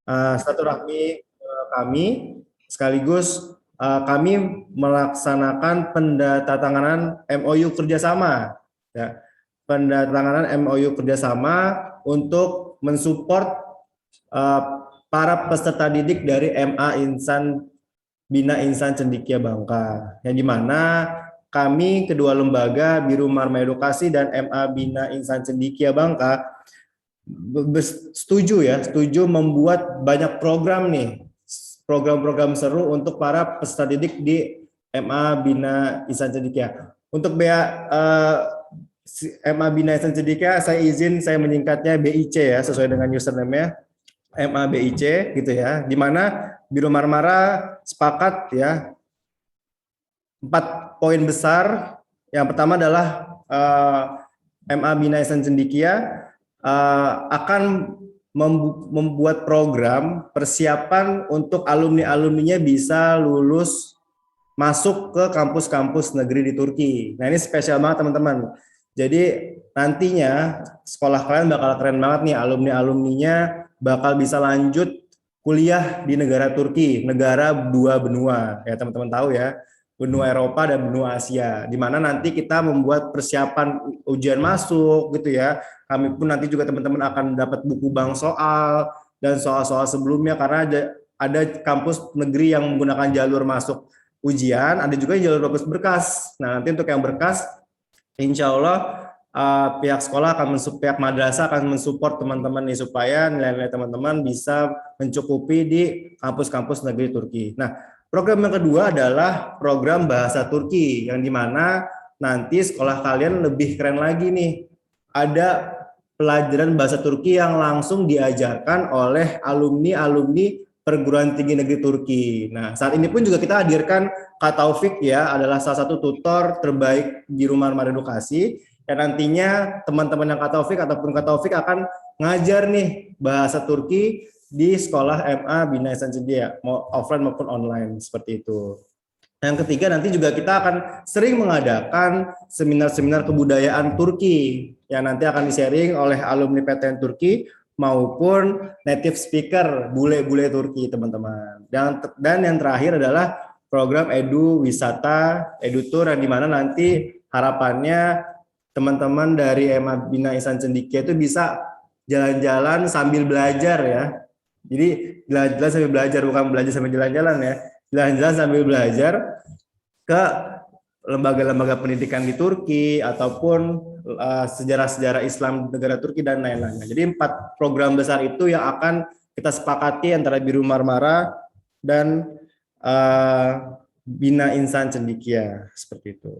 silaturahmi kami sekaligus kami melaksanakan pendatanganan MOU kerjasama, ya, pendatanganan MOU kerjasama untuk mensupport uh, para peserta didik dari MA Insan Bina Insan Cendekia Bangka, yang dimana kami kedua lembaga Biro Marma Edukasi dan MA Bina Insan Cendekia Bangka setuju membuat banyak program nih, program-program seru untuk para peserta didik di MA Bina Insan Cendekia. Untuk MA Bina Insan Cendekia, saya menyingkatnya BIC ya, sesuai dengan username-nya MABIC gitu ya, di mana Biro Marmara sepakat ya 4 poin besar. Yang pertama adalah MA Bina Insan Cendekia akan membuat program persiapan untuk alumni-alumninya bisa lulus masuk ke kampus-kampus negeri di Turki. Nah, ini spesial banget teman-teman. Jadi nantinya sekolah kalian bakal keren banget nih, alumni-alumninya bakal bisa lanjut kuliah di negara Turki, negara dua benua ya teman-teman tahu ya, benua Eropa dan benua Asia, di mana nanti kita membuat persiapan ujian masuk gitu ya. Kami pun nanti juga teman-teman akan dapat buku bank soal dan soal-soal sebelumnya, karena ada kampus negeri yang menggunakan jalur masuk ujian, ada juga yang jalur bagus berkas. Nah, nanti untuk yang berkas, insya Allah pihak sekolah pihak madrasah akan mensupport teman-teman nih supaya nilai-nilai teman-teman bisa mencukupi di kampus-kampus negeri Turki. Nah, program yang kedua adalah program bahasa Turki, yang dimana nanti sekolah kalian lebih keren lagi nih. Ada pelajaran bahasa Turki yang langsung diajarkan oleh alumni-alumni perguruan tinggi negeri Turki. Nah, saat ini pun juga kita hadirkan Kak Taufik ya, adalah salah satu tutor terbaik di Rumah Marmara Edukasi. Dan nantinya teman-teman yang Kak Taufik akan ngajar nih bahasa Turki di sekolah MA Bina Insan Cendekia, mau offline maupun online seperti itu. Yang ketiga, nanti juga kita akan sering mengadakan seminar-seminar kebudayaan Turki yang nanti akan di-sharing oleh alumni PTN Turki maupun native speaker bule-bule Turki, teman-teman. Dan yang terakhir adalah program Edu Wisata, Edu Tour, yang dimana nanti harapannya teman-teman dari MA Bina Insan Cendekia itu bisa jalan-jalan sambil belajar ya. Jadi jalan-jalan sambil belajar, bukan belajar sambil jalan-jalan ya. Jalan-jalan sambil belajar ke lembaga-lembaga pendidikan di Turki ataupun sejarah-sejarah Islam negara Turki dan lain-lain. Jadi 4 program besar itu yang akan kita sepakati antara Biro Marmara dan Bina Insan Cendekia seperti itu.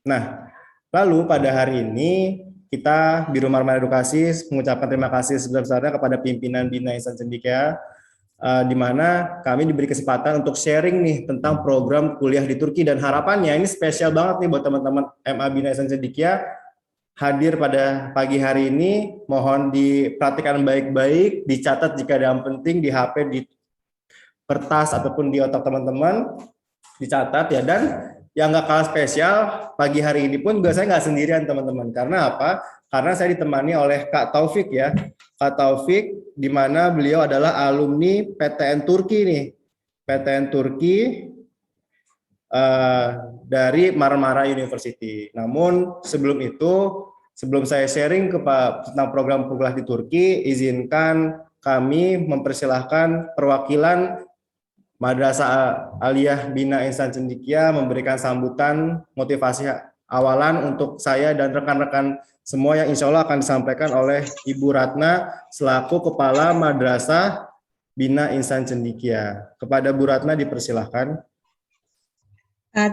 Nah, lalu pada hari ini kita Biro Marmara Edukasi mengucapkan terima kasih sebesar-besarnya kepada pimpinan Bina Insan Cendekia, di mana kami diberi kesempatan untuk sharing nih tentang program kuliah di Turki, dan harapannya ini spesial banget nih buat teman-teman MA Bina Insan Cendekia hadir pada pagi hari ini. Mohon diperhatikan baik-baik, dicatat jika ada yang penting di HP, di kertas ataupun di otak teman-teman, dicatat ya. Dan yang nggak kalah spesial, pagi hari ini pun juga saya nggak sendirian teman-teman. Karena apa? Karena saya ditemani oleh Kak Taufik ya. Kak Taufik, di mana beliau adalah alumni PTN Turki nih. PTN Turki dari Marmara University. Namun sebelum itu, sebelum saya sharing tentang program kuliah di Turki, izinkan kami mempersilahkan perwakilan Madrasah Aliyah Bina Insan Cendekia memberikan sambutan motivasi awalan untuk saya dan rekan-rekan semua, yang insya Allah akan disampaikan oleh Ibu Ratna selaku Kepala Madrasah Bina Insan Cendekia. Kepada Bu Ratna dipersilahkan.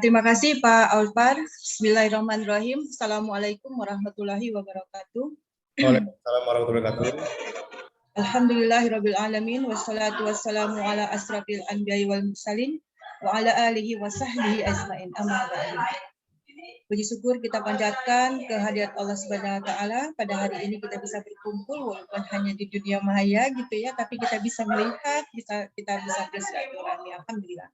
Terima kasih Pak Alvar. Bismillahirrahmanirrahim. Assalamualaikum warahmatullahi wabarakatuh. Waalaikumsalam warahmatullahi wabarakatuh. Alhamdulillahirabbil alamin, wassalatu wassalamu ala asrafil anbiya'i wal mursalin wa ala alihi wa sahbihi ajmain, amma ba'du. Puji syukur kita panjatkan kehadirat Allah Subhanahu wa taala. Pada hari ini kita bisa berkumpul walaupun hanya di dunia maya gitu ya, tapi kita bisa melihat, kita bisa bersilaturahmi. Alhamdulillah.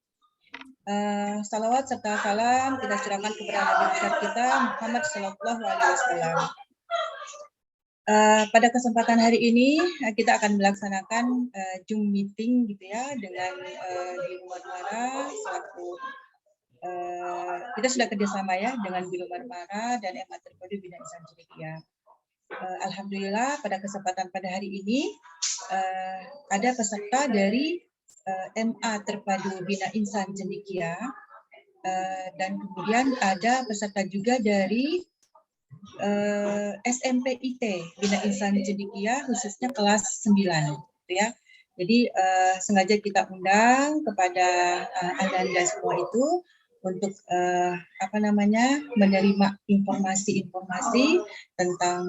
Salawat serta salam kita curahkan kepada Nabi besar kita Muhammad Sallallahu Alaihi Wasallam. Pada kesempatan hari ini kita akan melaksanakan Zoom meeting gitu ya dengan Biro Marmara selaku kita sudah kerjasama ya dengan Biro Marmara dan MA Terpadu Bina Insan Cendekia. Alhamdulillah pada kesempatan pada hari ini ada peserta dari MA Terpadu Bina Insan Cendekia dan kemudian ada peserta juga dari SMP IT Bina Insan Cendekia khususnya kelas 9 gitu ya. Jadi sengaja kita undang kepada Anda semua itu untuk menerima informasi-informasi tentang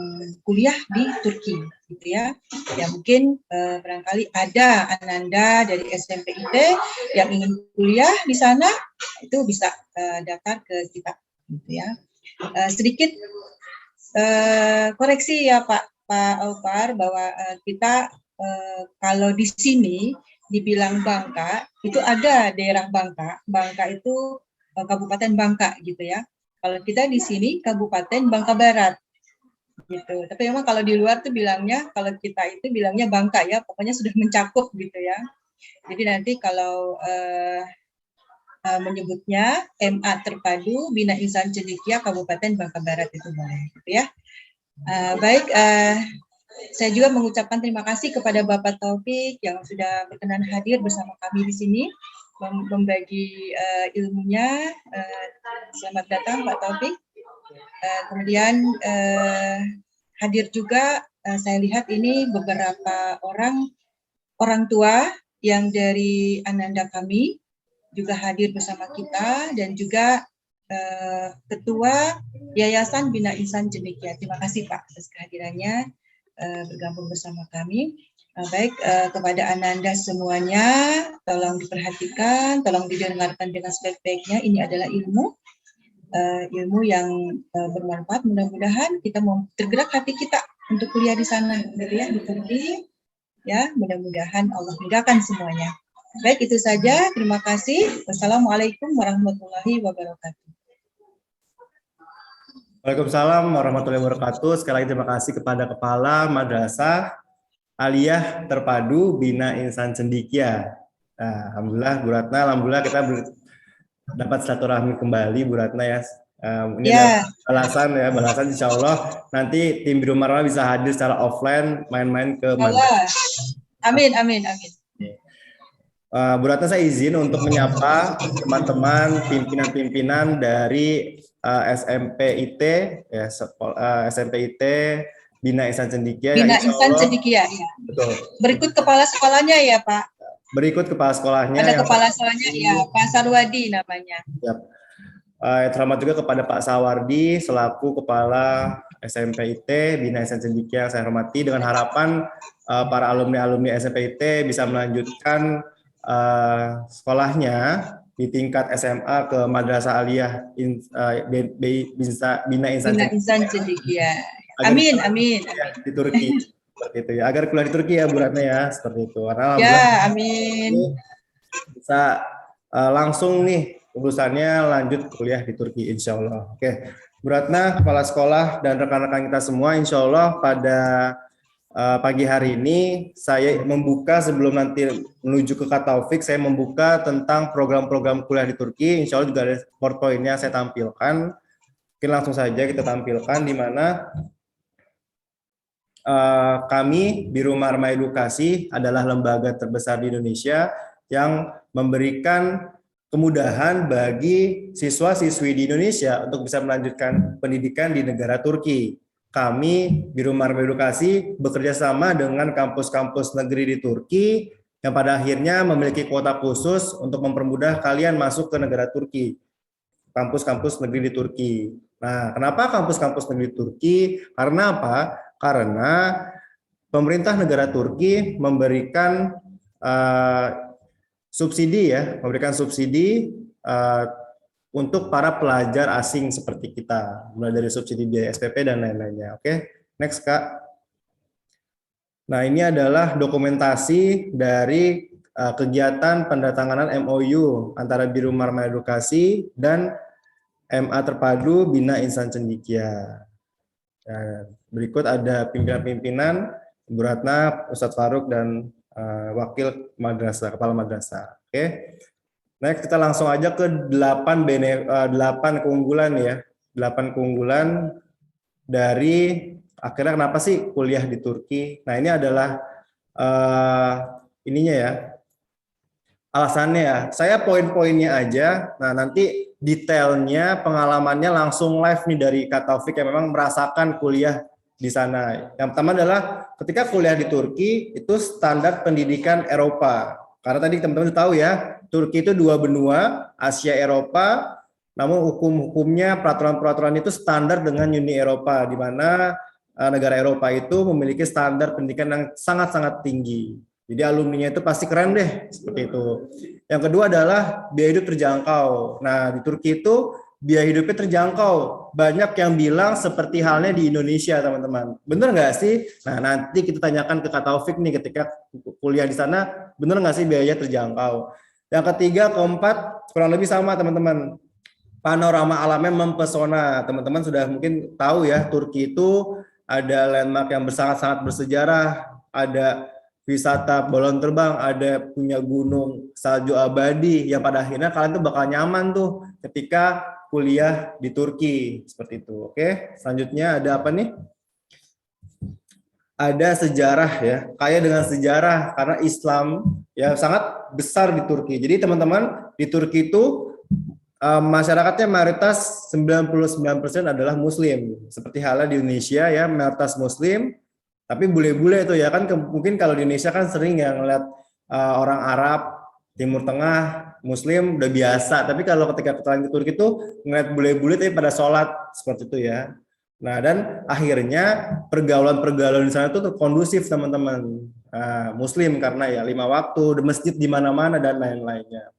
kuliah di Turki gitu ya. Ya mungkin barangkali ada Ananda dari SMP IT yang ingin kuliah di sana itu bisa daftar ke kita gitu ya. Sedikit koreksi ya Pak Alvar bahwa kita kalau di sini dibilang Bangka itu ada daerah Bangka. Bangka itu Kabupaten Bangka gitu ya. Kalau kita di sini Kabupaten Bangka Barat gitu. Tapi memang kalau di luar tuh bilangnya, kalau kita itu bilangnya Bangka ya. Pokoknya sudah mencakup gitu ya. Jadi nanti kalau menyebutnya MA Terpadu Bina Insan Cendekia Kabupaten Bangka Barat itu boleh gitu ya. Baik, saya juga mengucapkan terima kasih kepada Bapak Taufik yang sudah berkenan hadir bersama kami di sini membagi ilmunya. Selamat datang Pak Taufik. Kemudian hadir juga saya lihat ini beberapa orang tua yang dari Ananda kami juga hadir bersama kita dan juga Ketua Yayasan Bina Insan Cendekia. Terima kasih Pak atas kehadirannya bergabung bersama kami. Baik, kepada Ananda semuanya, tolong diperhatikan, tolong didengarkan dengan sebaik-baiknya. Ini adalah ilmu yang bermanfaat. Mudah-mudahan kita mau tergerak hati kita untuk kuliah di sana, gitu ya, di Turki. Ya, mudah-mudahan Allah mudahkan semuanya. Baik, itu saja. Terima kasih. Wassalamualaikum warahmatullahi wabarakatuh. Waalaikumsalam warahmatullahi wabarakatuh. Sekali lagi terima kasih kepada Kepala Madrasah Aliyah Terpadu Bina Insan Cendekia. Nah, alhamdulillah Bu Ratna, alhamdulillah kita dapat silaturahmi kembali Bu Ratna ya. Ini ada balasan insya Allah nanti tim Biro Marmara bisa hadir secara offline main-main ke madrasah. Amin. Bu Ratna, saya izin untuk menyapa teman-teman pimpinan-pimpinan dari SMP IT ya, SMP IT Bina Insan Cendekia. Bina Insan Cendekia, ya. Betul. Berikut kepala sekolahnya ya Pak. Berikut kepala sekolahnya. Ada kepala sekolahnya ya, Pak Sarwadi namanya. Yap. Terhormat juga kepada Pak Sawardi selaku Kepala SMP IT Bina Insan Cendekia yang saya hormati, dengan harapan para alumni SMP IT bisa melanjutkan sekolahnya di tingkat SMA ke Madrasah Aliyah Bina Insan Cendekia. Amin. Di Turki. Seperti itu ya. Agar kuliah di Turki ya Bu Ratna ya, seperti itu. Ya, amin. Bisa langsung nih urusannya lanjut kuliah di Turki insya Allah. Oke, Bu Ratna, kepala sekolah dan rekan-rekan kita semua, insya Allah pada pagi hari ini saya membuka, sebelum nanti menuju ke Kak Taufik, saya membuka tentang program-program kuliah di Turki. Insya Allah juga ada PowerPoint-nya saya tampilkan. Mungkin langsung saja kita tampilkan, di mana kami Biro Marma Edukasi adalah lembaga terbesar di Indonesia yang memberikan kemudahan bagi siswa-siswi di Indonesia untuk bisa melanjutkan pendidikan di negara Turki. Kami Biro Marma Edukasi bekerja sama dengan kampus-kampus negeri di Turki yang pada akhirnya memiliki kuota khusus untuk mempermudah kalian masuk ke negara Turki. Kampus-kampus negeri di Turki. Nah, kenapa kampus-kampus negeri Turki? Karena apa? Karena pemerintah negara Turki memberikan subsidi ya, untuk para pelajar asing seperti kita, mulai dari subsidi biaya SPP dan lain-lainnya. Oke, next Kak. Nah, ini adalah dokumentasi dari kegiatan pendatanganan MOU antara Biro Marma Edukasi dan MA Terpadu Bina Insan Cendekia. Ya, berikut ada pimpinan-pimpinan, Bu Ratna, Ustadz Faruk, dan wakil madrasah, kepala madrasah. Oke. Next kita langsung aja ke 8 keunggulan ya. 8 keunggulan dari akhirnya kenapa sih kuliah di Turki. Nah, ini adalah ininya ya, alasannya ya. Saya poin-poinnya aja. Nah, nanti detailnya, pengalamannya langsung live nih dari Kak Taufik yang memang merasakan kuliah di sana. Yang pertama adalah ketika kuliah di Turki itu standar pendidikan Eropa. Karena tadi teman-teman tahu ya, Turki itu 2 benua, Asia Eropa. Namun hukum-hukumnya, peraturan-peraturan itu standar dengan Uni Eropa, di mana negara Eropa itu memiliki standar pendidikan yang sangat-sangat tinggi. Jadi alumninya itu pasti keren deh, seperti itu. Yang kedua adalah biaya hidup terjangkau. Nah, di Turki itu biaya hidupnya terjangkau. Banyak yang bilang seperti halnya di Indonesia, teman-teman. Bener nggak sih? Nah, nanti kita tanyakan ke Kak Taufik nih ketika kuliah di sana, bener nggak sih biaya terjangkau? Yang ketiga, keempat, kurang lebih sama, teman-teman. Panorama alamnya mempesona. Teman-teman sudah mungkin tahu ya, Turki itu ada landmark yang sangat-sangat bersejarah, ada wisata balon terbang, ada punya gunung salju abadi yang pada akhirnya kalian tuh bakal nyaman tuh ketika kuliah di Turki seperti itu. Oke, selanjutnya ada apa nih? Ada sejarah ya, kaya dengan sejarah karena Islam ya sangat besar di Turki. Jadi teman-teman di Turki itu masyarakatnya mayoritas 99% adalah Muslim. Seperti halnya di Indonesia ya, mayoritas Muslim. Tapi bule-bule itu ya kan mungkin kalau di Indonesia kan sering ya ngeliat orang Arab, Timur Tengah, Muslim udah biasa. Tapi kalau ketika kita di Turki itu ngeliat bule-bule tapi pada sholat seperti itu ya. Nah dan akhirnya pergaulan-pergaulan di sana itu kondusif teman-teman. Muslim karena ya 5 waktu, masjid di mana-mana dan lain-lainnya.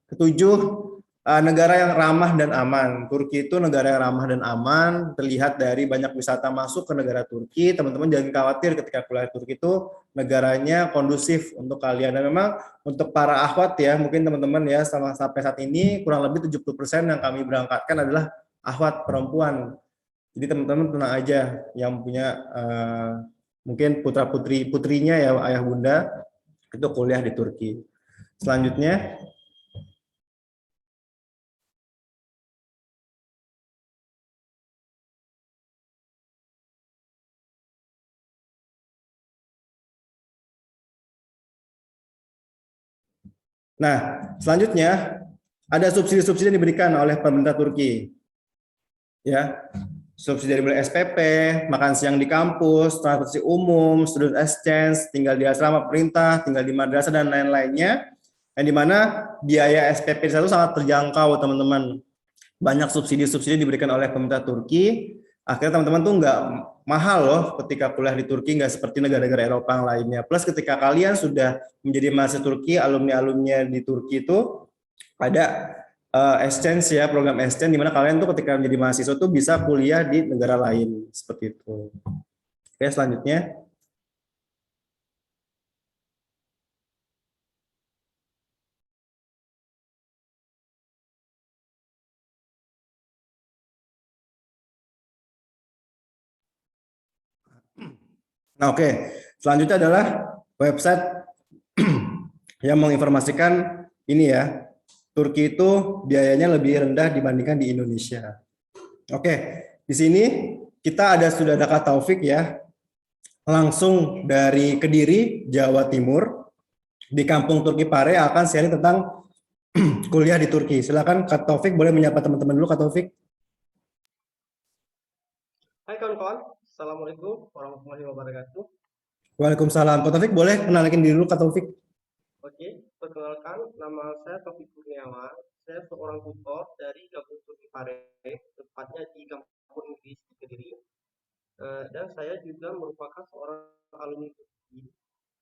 Ketujuh, negara yang ramah dan aman. Turki itu negara yang ramah dan aman, terlihat dari banyak wisata masuk ke negara Turki. Teman-teman jangan khawatir ketika kuliah Turki itu negaranya kondusif untuk kalian. Dan memang untuk para akhwat ya, mungkin teman-teman ya sampai saat ini kurang lebih 70% yang kami berangkatkan adalah akhwat perempuan. Jadi teman-teman tenang aja yang punya mungkin putrinya ya ayah bunda itu kuliah di Turki. Selanjutnya Nah, selanjutnya ada subsidi-subsidi yang diberikan oleh pemerintah Turki. Ya, subsidi dari mulai SPP, makan siang di kampus, transportasi umum, student exchange, tinggal di asrama pemerintah, tinggal di madrasah dan lain-lainnya. Yang dimana biaya SPP di sana sangat terjangkau, teman-teman. Banyak subsidi-subsidi diberikan oleh pemerintah Turki. Akhirnya teman-teman tuh nggak mahal loh ketika kuliah di Turki, nggak seperti negara-negara Eropa yang lainnya. Plus ketika kalian sudah menjadi mahasiswa Turki, alumni-alumni di Turki itu ada exchange ya, program exchange di mana kalian tuh ketika menjadi mahasiswa tuh bisa kuliah di negara lain seperti itu. Oke, selanjutnya. Nah, oke. Selanjutnya adalah website yang menginformasikan ini ya. Turki itu biayanya lebih rendah dibandingkan di Indonesia. Oke, di sini kita sudah ada Kak Taufik ya, langsung dari Kediri, Jawa Timur, di Kampung Turki Pare akan sharing tentang kuliah di Turki. Silakan Kak Taufik, boleh menyapa teman-teman dulu Kak Taufik. Hai kawan-kawan, Assalamualaikum warahmatullahi wabarakatuh. Waalaikumsalam. Kak Taufik boleh kenalin diri dulu Kak Taufik. Oke, perkenalkan nama saya Taufik Kurniawan. Saya seorang tutor dari Kampung Turki Pare, tepatnya di Kampung Inggris di Kediri. Dan saya juga merupakan seorang alumni Turki,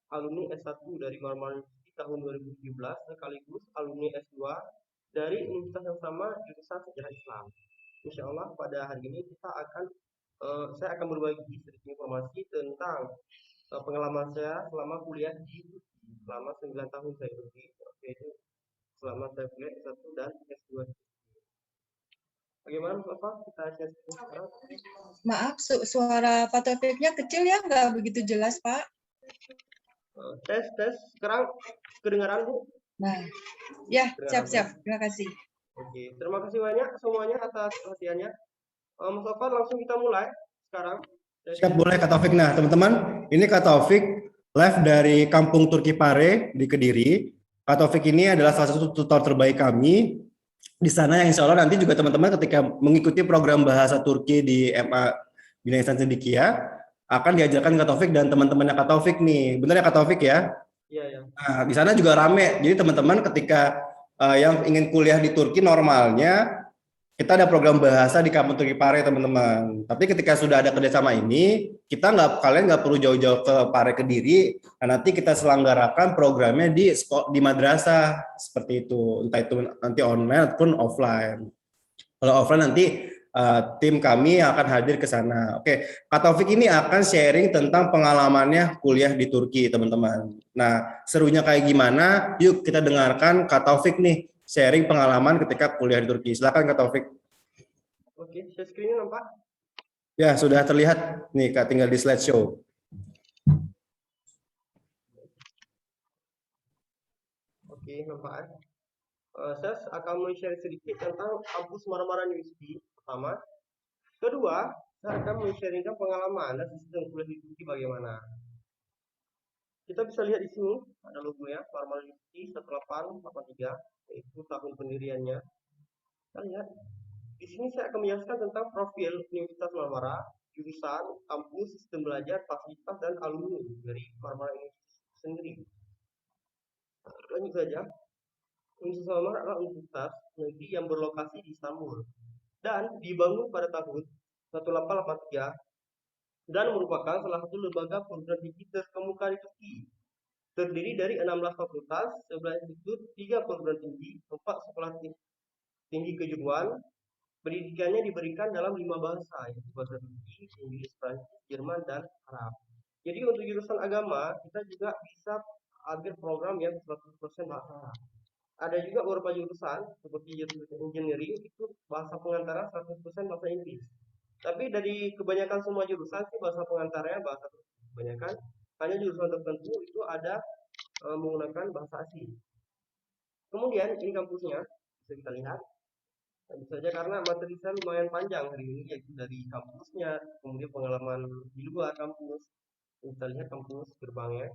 alumni S1 dari Marmara University tahun 2017, sekaligus alumni S2 dari universitas yang sama, jurusan Sejarah Islam. Insya Allah pada hari ini saya akan berbagi sedikit informasi tentang pengalaman saya selama kuliah di selama 9 tahun saya Turki, yaitu selama saya kuliah S1 dan S2. Bagaimana Bapak? Kita share screen sekarang. Maaf, suara Pak Taufiknya kecil ya, nggak begitu jelas, Pak. Tes. Sekarang kedengaran, Bu? Nah, ya, Kedengaran, siap. Terima kasih. Oke, terima kasih banyak semuanya atas perhatiannya. Mas Sofan, langsung kita mulai sekarang. Siap, boleh Kak Taufik. Nah, teman-teman, ini Kak Taufik live dari Kampung Turki Pare di Kediri. Kak Taufik ini adalah salah satu tutor terbaik kami di sana, yang insya Allah nanti juga teman-teman ketika mengikuti program bahasa Turki di MA Bina Ihsan Cendekia akan diajarkan Kak Taufik dan teman-temannya Kak Taufik nih. Benar ya Kak Taufik ya? Iya. Nah, di sana juga rame. Jadi teman-teman ketika yang ingin kuliah di Turki normalnya kita ada program bahasa di Kampung Turki Pare teman-teman. Tapi ketika sudah ada kerjasama ini, kalian nggak perlu jauh-jauh ke Pare Kediri. Nah, nanti kita selenggarakan programnya di madrasah seperti itu, entah itu nanti online ataupun offline. Kalau offline nanti tim kami akan hadir ke sana. Oke, Kak Taufik ini akan sharing tentang pengalamannya kuliah di Turki, teman-teman. Nah, serunya kayak gimana? Yuk kita dengarkan Kak Taufik nih sharing pengalaman ketika kuliah di Turki. Silakan Kak Taufik. Oke, share screen nampak? Ya, sudah terlihat nih Kak, tinggal di slideshow. Oke, nampak. Saya akan men-share sedikit tentang kampus Marmara University pertama. Kedua, saya akan men-sharingkan pengalaman dan sistem kuliah di Turki bagaimana. Kita bisa lihat di sini ada logonya Marmara University 1883, yaitu tahun pendiriannya. Kita lihat di sini saya akan menjelaskan tentang profil Universitas Marmara, jurusan, kampus, sistem belajar, fasilitas, dan alumni dari Marmara University sendiri. Lanjut saja. Universitas Marmara adalah universitas negeri yang berlokasi di Istanbul dan dibangun pada tahun 1883 dan merupakan salah satu lembaga perguruan tinggi terkemuka di Turki. Terdiri dari 16 fakultas, 11 institut, 3 perguruan tinggi, 4 sekolah tinggi kejuruan. Pendidikannya diberikan dalam 5 bahasa, yaitu bahasa Turki, Inggris, Prancis, Jerman, dan Arab. Jadi untuk jurusan agama, kita juga bisa ambil program yang 100% bahasa Arab. Ada juga beberapa jurusan, seperti jurusan engineering, itu bahasa pengantarnya 100% bahasa Inggris. Tapi dari kebanyakan semua jurusan sih bahasa pengantarnya bahasa Turki. Kebanyakan hanya jurusan tertentu itu ada menggunakan bahasa asing. Kemudian ini kampusnya, bisa kita lihat. Tentu saja karena materi saya lumayan panjang hari ini, yaitu dari kampusnya, kemudian pengalaman di luar kampus. Kita lihat kampus gerbangnya,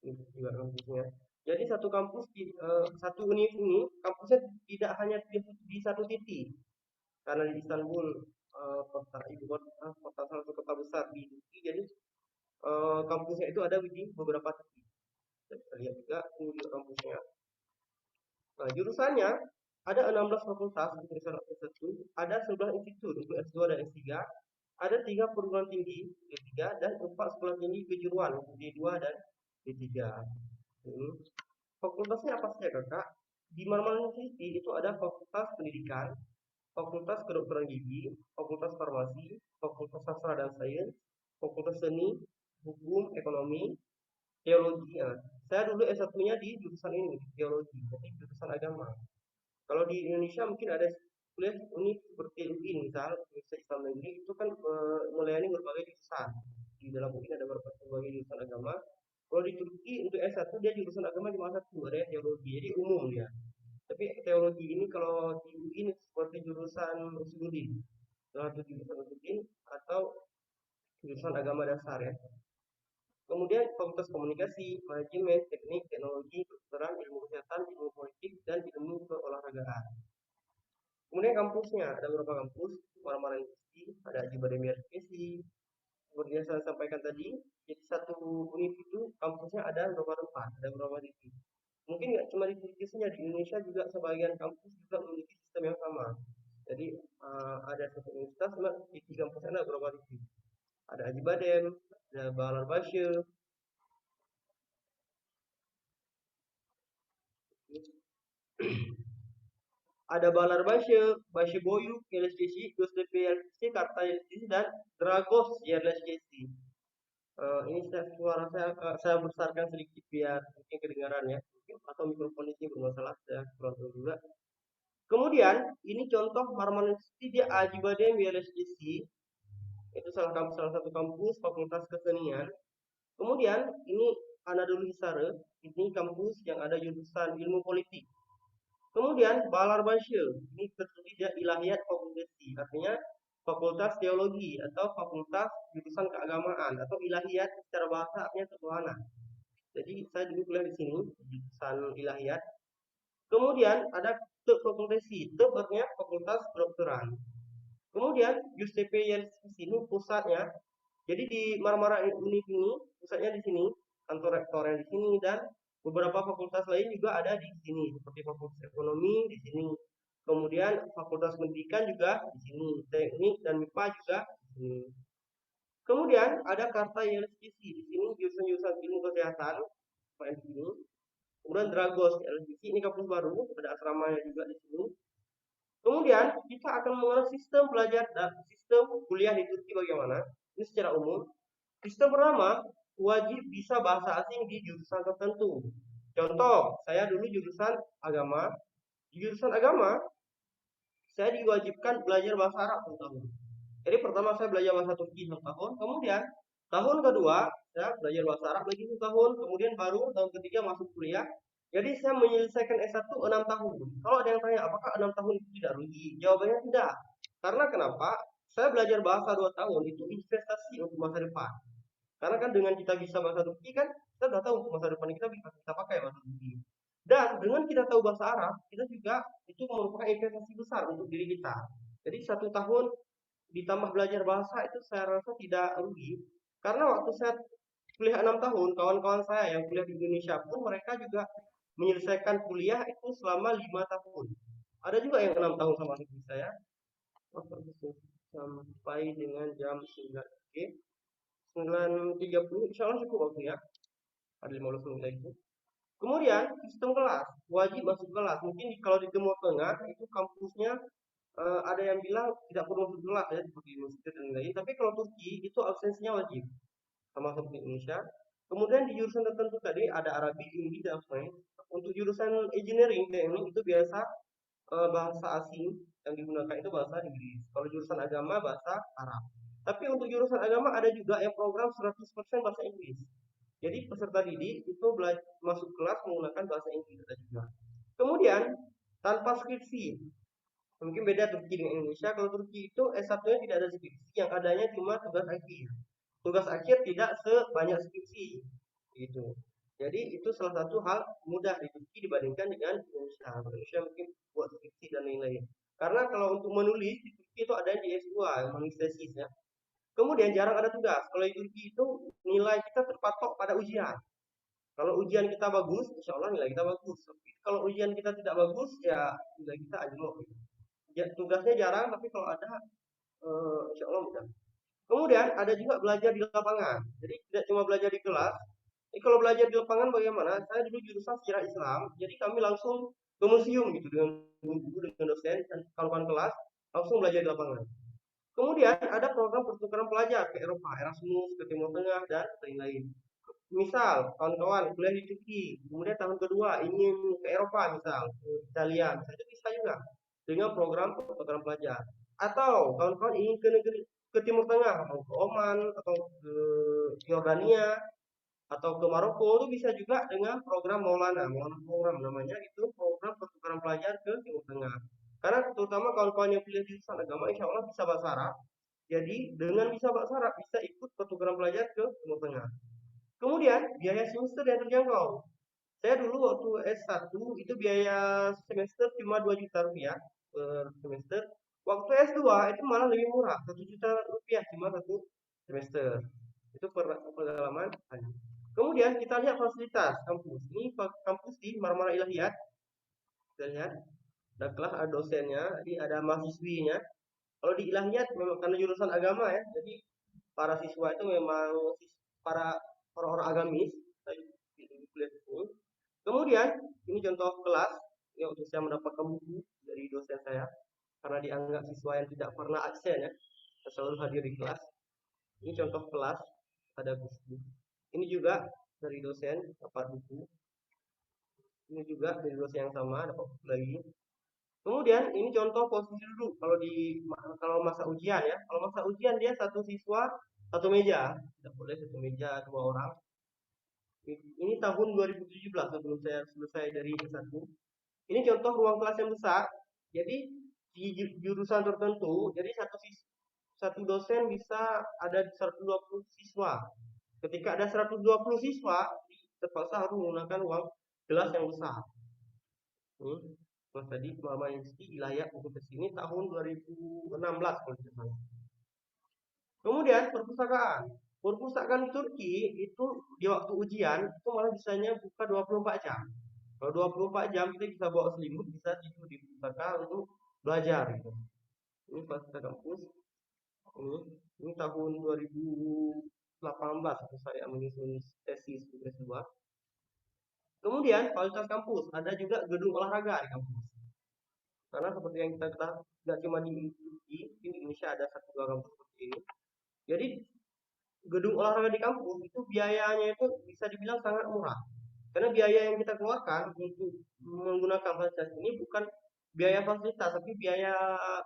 ini juga kampusnya. Jadi satu kampus satu univ ini kampusnya tidak hanya di satu titik, karena di Istanbul kota ibu kota salah satu kota besar di Turki, jadi kampusnya itu ada di beberapa titik. Kita lihat juga ini juga kampusnya. Nah, jurusannya ada 16 fakultas untuk S1, ada 11 institut untuk S2 dan S3, ada 3 perguruan tinggi D3 dan 4 sekolah tinggi kejuruan untuk D2 dan D3. Ini. Fakultasnya apa saja Kakak? Di Marmara University itu ada Fakultas Pendidikan, Fakultas Kedokteran Gigi, Fakultas Farmasi, Fakultas Sastra dan Sains, Fakultas Seni, Hukum, Ekonomi, Teologi. Nah, saya dulu S1-nya di jurusan ini, teologi, jadi jurusan agama. Kalau di Indonesia mungkin ada kuliah unik seperti UIN, misal Universitas Islam Negeri itu kan melayani berbagai jurusan. Di dalam UIN ada berbagai jurusan agama. Kalau di Turki untuk S1 dia jurusan agama cuma satu, ada teologi, jadi umum dia. Tapi teologi ini kalau di UIN seperti jurusan Usuluddin, salah satu jurusan Usuluddin atau jurusan agama dasar ya. Kemudian Fakultas Komunikasi, Manajemen, Teknik, Teknologi, Kedokteran, Ilmu Kesehatan, Ilmu Politik, dan Ilmu Keolahragaan. Kemudian kampusnya, ada beberapa kampus, Marmara University, ada Acibadem University, seperti yang saya sampaikan tadi, jadi satu univ itu kampusnya ada beberapa tempat, ada beberapa titik. Mungkin nggak cuma di Turki saja, di Indonesia juga sebagian kampus juga memiliki sistem yang sama. Jadi ada satu universitas, cuma di kampusnya ada beberapa titik. Ada Acibadem, ada Bağlarbaşı, ada Bağlarbaşı, Başıboyu, Yerleşkesi, Göztepe Yerleşkesi, Kartal Yerleşkesi, dan Dragos Yerleşkesi. Ini suara saya besarkan sedikit biar mungkin kedengaran ya, atau mikrofon ini bermasalah, saya kurang tahu juga. Kemudian ini contoh Marmara University, dia Acibadem YLSJC, itu salah satu kampus Fakultas Kesenian. Kemudian ini Anadolu Hisare, ini kampus yang ada jurusan Ilmu Politik. Kemudian Balarbanshe, ini tertulis dia Ilahiyat Fakultasi, artinya Fakultas Teologi atau Fakultas Jurusan Keagamaan atau Ilahiyat secara bahasa artinya ketuhanan. Jadi saya dulu kuliah di sini jurusan Ilahiyat. Kemudian ada Fakultasi, artinya Fakultas Kedokteran. Kemudian USTP yang di sini pusatnya, jadi di Marmara Univ ini pusatnya di sini, kantor rektornya di sini, dan beberapa fakultas lain juga ada di sini, seperti Fakultas Ekonomi di sini. Kemudian Fakultas Pendidikan juga di sini, Teknik dan MIPA juga di sini. Kemudian ada Karta YLSJC di sini, jurusan-jurusan ilmu kesehatan, di sini. Kemudian Dragos YLSJC, ini kampus baru, ada asramanya juga di sini. Kemudian kita akan mengenal sistem belajar dan sistem kuliah di Turki bagaimana. Ini secara umum. Sistem pertama, wajib bisa bahasa asing di jurusan tertentu. Contoh, saya dulu jurusan agama. Di jurusan agama, saya diwajibkan belajar bahasa Arab 1 tahun. Jadi pertama saya belajar bahasa Turki 1 tahun, kemudian tahun kedua saya belajar bahasa Arab lagi 1 tahun, kemudian baru tahun ketiga masuk kuliah. Jadi saya menyelesaikan S1 6 tahun. Kalau ada yang tanya apakah 6 tahun itu tidak rugi? Jawabannya tidak. Karena kenapa? Saya belajar bahasa 2 tahun itu investasi untuk masa depan. Karena kan dengan kita bisa bahasa Turki kan kita sudah tahu masa depan kita bisa kita pakai bahasa Turki. Dan dengan kita tahu bahasa Arab, kita juga itu merupakan investasi besar untuk diri kita. Jadi 1 tahun ditambah belajar bahasa itu saya rasa tidak rugi. Karena waktu saya kuliah 6 tahun, kawan-kawan saya yang kuliah di Indonesia pun mereka juga menyelesaikan kuliah itu selama 5 tahun. Ada juga yang 6 tahun sama seperti saya. Sampai dengan jam 9. Oke. 9.30 insya Allah cukup waktu ya. Ada 15 menit lagi. Kemudian sistem kelas, wajib masuk kelas. Mungkin kalau di Timur Tengah itu kampusnya ada yang bilang tidak perlu masuk kelas ya seperti Mesir dan lain-lain. Tapi kalau Turki itu absensinya wajib sama seperti Indonesia. Kemudian di jurusan tertentu tadi ada Arabic, Inggris, dan lain. Untuk jurusan engineering teknik itu biasa bahasa asing yang digunakan itu bahasa Inggris. Kalau jurusan agama bahasa Arab. Tapi untuk jurusan agama ada juga yang program 100% bahasa Inggris. Jadi peserta didik itu masuk kelas menggunakan bahasa Inggris ada juga. Kemudian tanpa skripsi. Mungkin beda Turki dengan Indonesia. Kalau Turki itu S1-nya tidak ada skripsi, yang adanya cuma tugas akhir. Tugas akhir tidak sebanyak skripsi. Gitu. Jadi itu salah satu hal mudah di Turki dibandingkan dengan Indonesia. Indonesia mungkin buat skripsi dan lain-lain. Karena kalau untuk menulis di Turki itu ada di S2, menulis tesis ya. Kemudian jarang ada tugas. Kalau di Turki itu nilai kita terpatok pada ujian. Kalau ujian kita bagus, insya Allah nilai kita bagus. Tapi kalau ujian kita tidak bagus, ya nilai kita anjlok. Gitu. Ya, tugasnya jarang, tapi kalau ada, insya Allah mudah. Kemudian ada juga belajar di lapangan. Jadi tidak cuma belajar di kelas. Jadi kalau belajar di lapangan bagaimana? Saya dulu jurusan sejarah Islam, jadi kami langsung ke museum gitu dengan guru, dengan dosen dan kawan-kawan kelas, langsung belajar di lapangan. Kemudian ada program pertukaran pelajar ke Eropa, Erasmus, ke Timur Tengah, dan lain-lain. Misal, kawan-kawan kuliah di Turki, kemudian tahun kedua ingin ke Eropa misal, ke Italia, misal itu bisa juga dengan program pertukaran pelajar. Atau kawan-kawan ingin ke negeri ke Timur Tengah, atau ke Oman, atau ke Yordania, atau ke Maroko, itu bisa juga dengan program Maulana. Maulana program namanya itu program pertukaran pelajar ke Timur Tengah. Karena terutama kawan-kawan yang pilih jurusan agama, insya Allah bisa bahasa Arab. Jadi dengan bisa bahasa Arab bisa ikut pertukaran pelajar ke Timur Tengah. Kemudian biaya semester yang terjangkau. Saya dulu waktu S1 itu biaya semester cuma 2 juta rupiah per semester. Waktu S2 itu malah lebih murah, 1 juta rupiah cuma 1 semester. Itu pengalaman. Kemudian kita lihat fasilitas kampus. Ini kampus di Marmara Ilahiyat. Kita lihat. Ada kelas, ada dosennya, jadi ada mahasiswinya. Kalau di Ilahiyat memang karena jurusan agama ya, jadi para siswa itu memang para orang-orang agamis. Kemudian ini contoh kelas yang untuk saya mendapatkan buku dari dosen saya karena dianggap siswa yang tidak pernah absen ya, selalu hadir di kelas. Ini contoh kelas, ada buku. Ini juga dari dosen dapat buku. Ini juga dari dosen yang sama dapat buku lagi. Kemudian ini contoh posisi duduk kalau masa ujian ya. Kalau masa ujian dia satu siswa satu meja, tidak boleh satu meja dua orang. Ini tahun 2017 sebelum saya selesai dari S1. Ini contoh ruang kelas yang besar. Jadi di jurusan tertentu, jadi satu dosen bisa ada 120 siswa. Ketika ada 120 siswa, terpaksa harus menggunakan ruang kelas yang besar. Ini kelas tadi Mama Insti Wilayah untuk kesini tahun 2016 kalau tidak salah. Kemudian perpustakaan. Perpustakaan di Turki itu di waktu ujian itu malah bisanya buka 24 jam. Kalau 24 jam kita bisa bawa selimut, bisa tidur di perpustakaan untuk belajar gitu. Ini fasilitas kampus. Ini tahun 2018 saya menyusun tesis S2. Kemudian fasilitas kampus, ada juga gedung olahraga di kampus. Karena seperti yang kita ketahui, nggak cuma di Indonesia ada satu dua kampus seperti ini. Jadi gedung olahraga di kampus itu biayanya itu bisa dibilang sangat murah. Karena biaya yang kita keluarkan untuk menggunakan fasilitas ini bukan biaya fasilitas, tapi biaya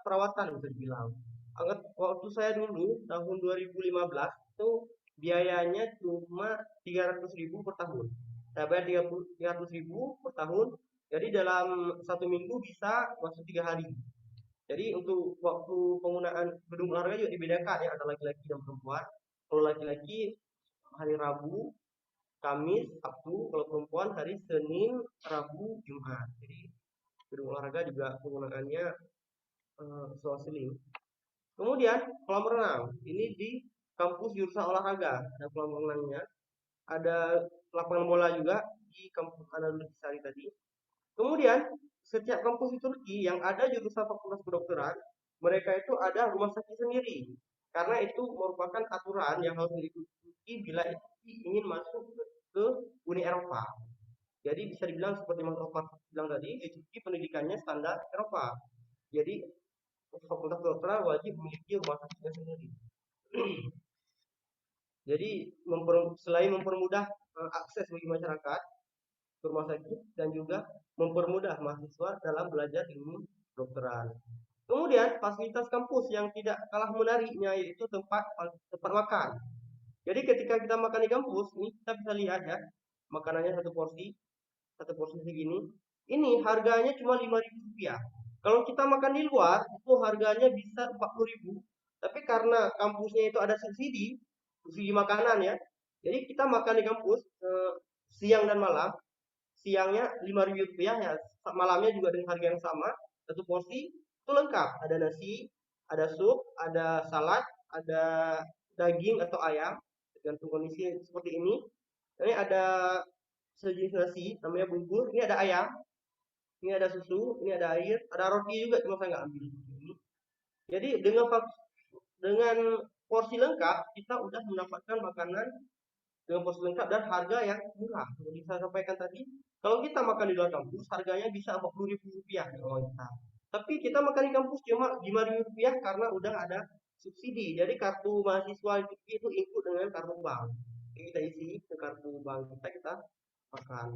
perawatan bisa dibilang. Waktu saya dulu tahun 2015 itu biayanya cuma 300.000 per tahun. Saya bayar 300.000 per tahun. Jadi dalam satu minggu bisa masuk 3 hari. Jadi untuk waktu penggunaan gedung olahraga juga dibedakan ya, ada laki-laki dan perempuan. Kalau laki-laki hari Rabu, Kamis, Sabtu, kalau perempuan hari Senin, Rabu, Jumat. Jadi gedung olahraga juga penggunaannya seling. Kemudian kolam renang. Ini di kampus jurusan olahraga. Ada kolam renangnya. Ada lapangan bola juga di kampus Anadolu Sari tadi. Kemudian setiap kampus di Turki yang ada jurusan fakultas kedokteran, mereka itu ada rumah sakit sendiri. Karena itu merupakan aturan yang harus diikuti bila ingin masuk ke Uni Eropa. Jadi bisa dibilang seperti Mas Opat bilang tadi, di Turki pendidikannya standar Eropa. Jadi fakultas kedokteran wajib memiliki rumah sakitnya sendiri. Jadi selain mempermudah akses bagi masyarakat ke rumah sakit dan juga mempermudah mahasiswa dalam belajar ilmu kedokteran. Kemudian fasilitas kampus yang tidak kalah menariknya yaitu tempat makan. Jadi ketika kita makan di kampus, ini kita bisa lihat ya, makanannya satu porsi segini. Ini harganya cuma Rp5.000. Kalau kita makan di luar, itu harganya bisa Rp40.000. Tapi karena kampusnya itu ada subsidi makanan ya. Jadi kita makan di kampus siang dan malam. Siangnya Rp5.000 ya, malamnya juga dengan harga yang sama. Satu porsi itu lengkap. Ada nasi, ada sup, ada salad, ada daging atau ayam, tergantung kondisi seperti ini. Ini ada sejenis nasi, namanya bubur. Ini ada ayam, ini ada susu, ini ada air, ada roti juga, cuma saya nggak ambil. Jadi dengan porsi lengkap, kita udah mendapatkan makanan dengan porsi lengkap dan harga yang murah. Seperti saya sampaikan tadi, kalau kita makan di luar kampus, harganya bisa Rp40.000 di rumah kita. Tapi kita makan di kampus cuma Rp5.000 karena udah ada subsidi. Jadi kartu mahasiswa itu ikut dengan kartu bank. Jadi kita isi ke kartu bank kita makan.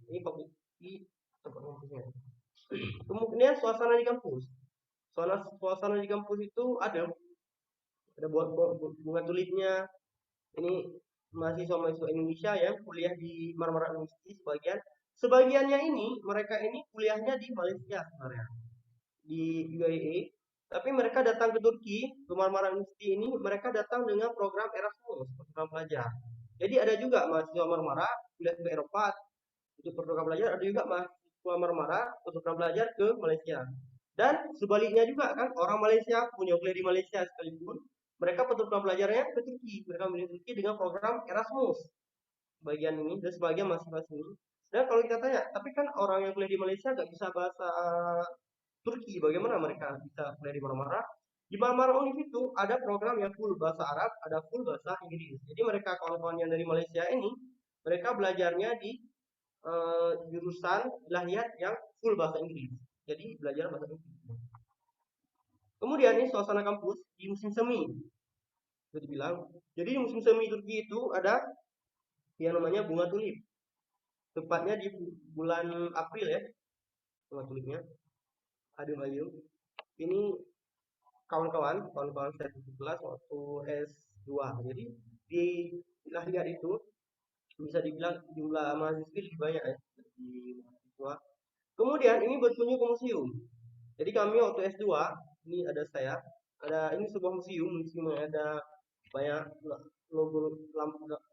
Ini di tempat kampusnya. Kemudian suasana di kampus. Suasana di kampus itu ada buat bunga tulipnya. Ini mahasiswa-mahasiswa Indonesia yang kuliah di Marmara University sebagiannya mereka ini kuliahnya di Malaysia sebenarnya, di UAE, tapi mereka datang ke Turki, ke Marmara University ini mereka datang dengan program Erasmus, program pelajar. Jadi ada juga mahasiswa Marmara kuliah ke Eropa untuk program pelajar, ada juga mahasiswa Marmara untuk program belajar ke Malaysia. Dan sebaliknya juga kan, orang Malaysia punya kuliah di Malaysia sekalipun, mereka program belajarnya ke Turki, mereka memilih Turki dengan program Erasmus. Bagian ini dan sebagian mahasiswa sini. Dan kalau kita tanya, tapi kan orang yang kuliah di Malaysia nggak bisa bahasa Turki, bagaimana mereka bisa kuliah di Marmara? Di Marmara Univ itu ada program yang full bahasa Arab, ada full bahasa Inggris. Jadi mereka kawan-kawan yang dari Malaysia ini, mereka belajarnya di jurusan ilahiyat yang full bahasa Inggris. Jadi belajar bahasa Inggris. Kemudian ini suasana kampus di musim semi. Bisa dibilang. Jadi di musim semi Turki itu ada yang namanya bunga tulip. Tepatnya di bulan April ya, bunga tulipnya. Ade Bayu. Ini kawan-kawan saya di kelas waktu S2. Jadi di lihat itu bisa dibilang jumlah mahasiswa lebih banyak ya di mahasiswa. Kemudian ini berkunjung ke museum. Jadi kami waktu S2, ini ada saya, ada ini sebuah museum yang ada banyak logo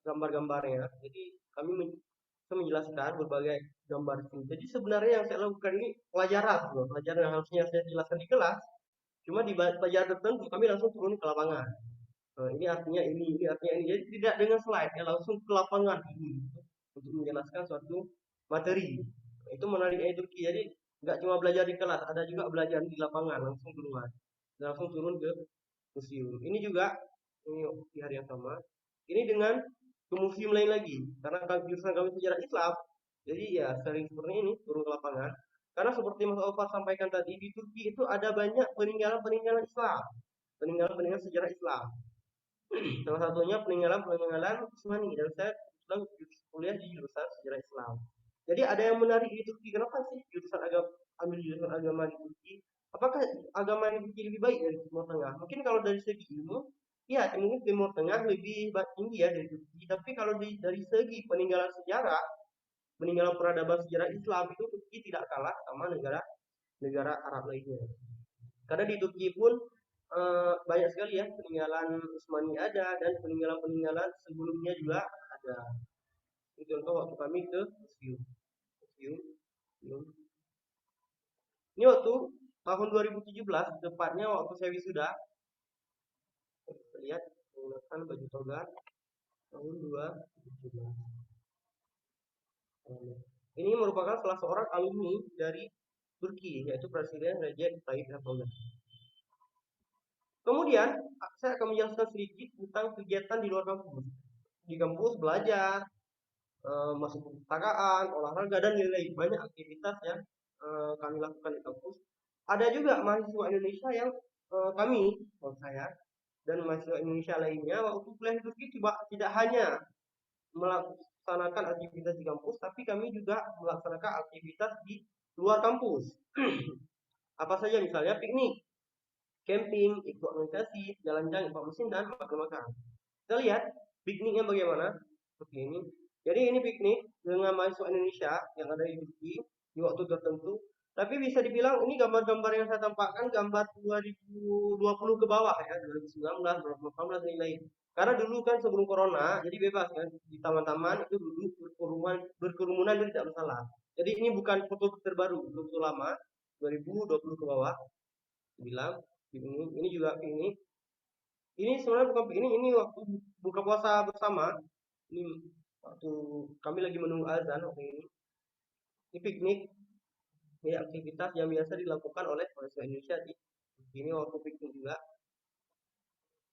gambar-gambarnya. Jadi saya menjelaskan berbagai gambar itu. Jadi sebenarnya yang saya lakukan ini pelajaran yang harusnya saya jelaskan di kelas. Cuma di pelajaran tertentu kami langsung turun ke lapangan. Ini artinya ini artinya ini. Jadi tidak dengan slide, ya langsung ke lapangan untuk menjelaskan suatu materi. Itu menariknya Turki. Jadi nggak cuma belajar di kelas, ada juga belajar di lapangan langsung keluar, langsung turun ke museum. Ini juga ini di hari yang sama. Ini dengan ke museum lain lagi, karena jurusan kami sejarah Islam. Jadi ya sering seperti ini turun ke lapangan. Karena seperti Mas Alfa sampaikan tadi, di Turki itu ada banyak peninggalan-peninggalan Islam, peninggalan-peninggalan sejarah Islam. Salah satunya peninggalan Usmani, dan saya kebetulan kuliah di jurusan sejarah Islam. Jadi ada yang menarik di Turki. Kenapa sih ambil jurusan agama di Turki? Apakah agama di Turki lebih baik dari Timur Tengah? Mungkin kalau dari segi ilmu, ya mungkin Timur Tengah lebih tinggi ya dari Turki. Tapi kalau dari segi peninggalan sejarah, peninggalan peradaban sejarah Islam itu Turki tidak kalah sama negara Arab lainnya. Karena di Turki pun banyak sekali ya peninggalan Utsmani ada, dan peninggalan-peninggalan sebelumnya juga ada. Ini contoh waktu kami ke museum. Ini waktu tahun 2017, tepatnya waktu saya wisuda. Kita lihat menggunakan baju toga tahun 2017. Ini merupakan salah seorang alumni dari Turki, yaitu Presiden Recep Tayyip Erdogan. Kemudian saya akan menjelaskan sedikit tentang kegiatan di luar kampus. Di kampus belajar, masuk perpustakaan, olahraga, dan lain-lain. Banyak aktivitas yang kami lakukan di kampus. Ada juga mahasiswa Indonesia yang saya dan mahasiswa Indonesia lainnya waktu kuliah di Turki tidak hanya melaksanakan aktivitas di kampus, tapi kami juga melaksanakan aktivitas di luar kampus. Apa saja, misalnya piknik, camping, ikut organisasi, jalan-jalan, ikut mesin, dan makan-makan. Kita lihat pikniknya bagaimana. Seperti ini. Jadi ini piknik dengan mahasiswa Indonesia yang ada di Turki di waktu tertentu. Tapi bisa dibilang ini gambar-gambar yang saya tampakkan gambar 2020 ke bawah ya, 2019, 2018 dan lain. Karena dulu kan sebelum corona, jadi bebas kan di taman-taman itu dulu berkerumunan itu tidak masalah. Jadi ini bukan foto terbaru, foto lama 2020 ke bawah. Bilang ini juga ini sebenarnya bukan ini waktu buka puasa bersama. Ini waktu kami lagi menunggu azan waktu ini. Ini piknik, ini aktivitas yang biasa dilakukan oleh mahasiswa Indonesia di ini waktu piknik juga.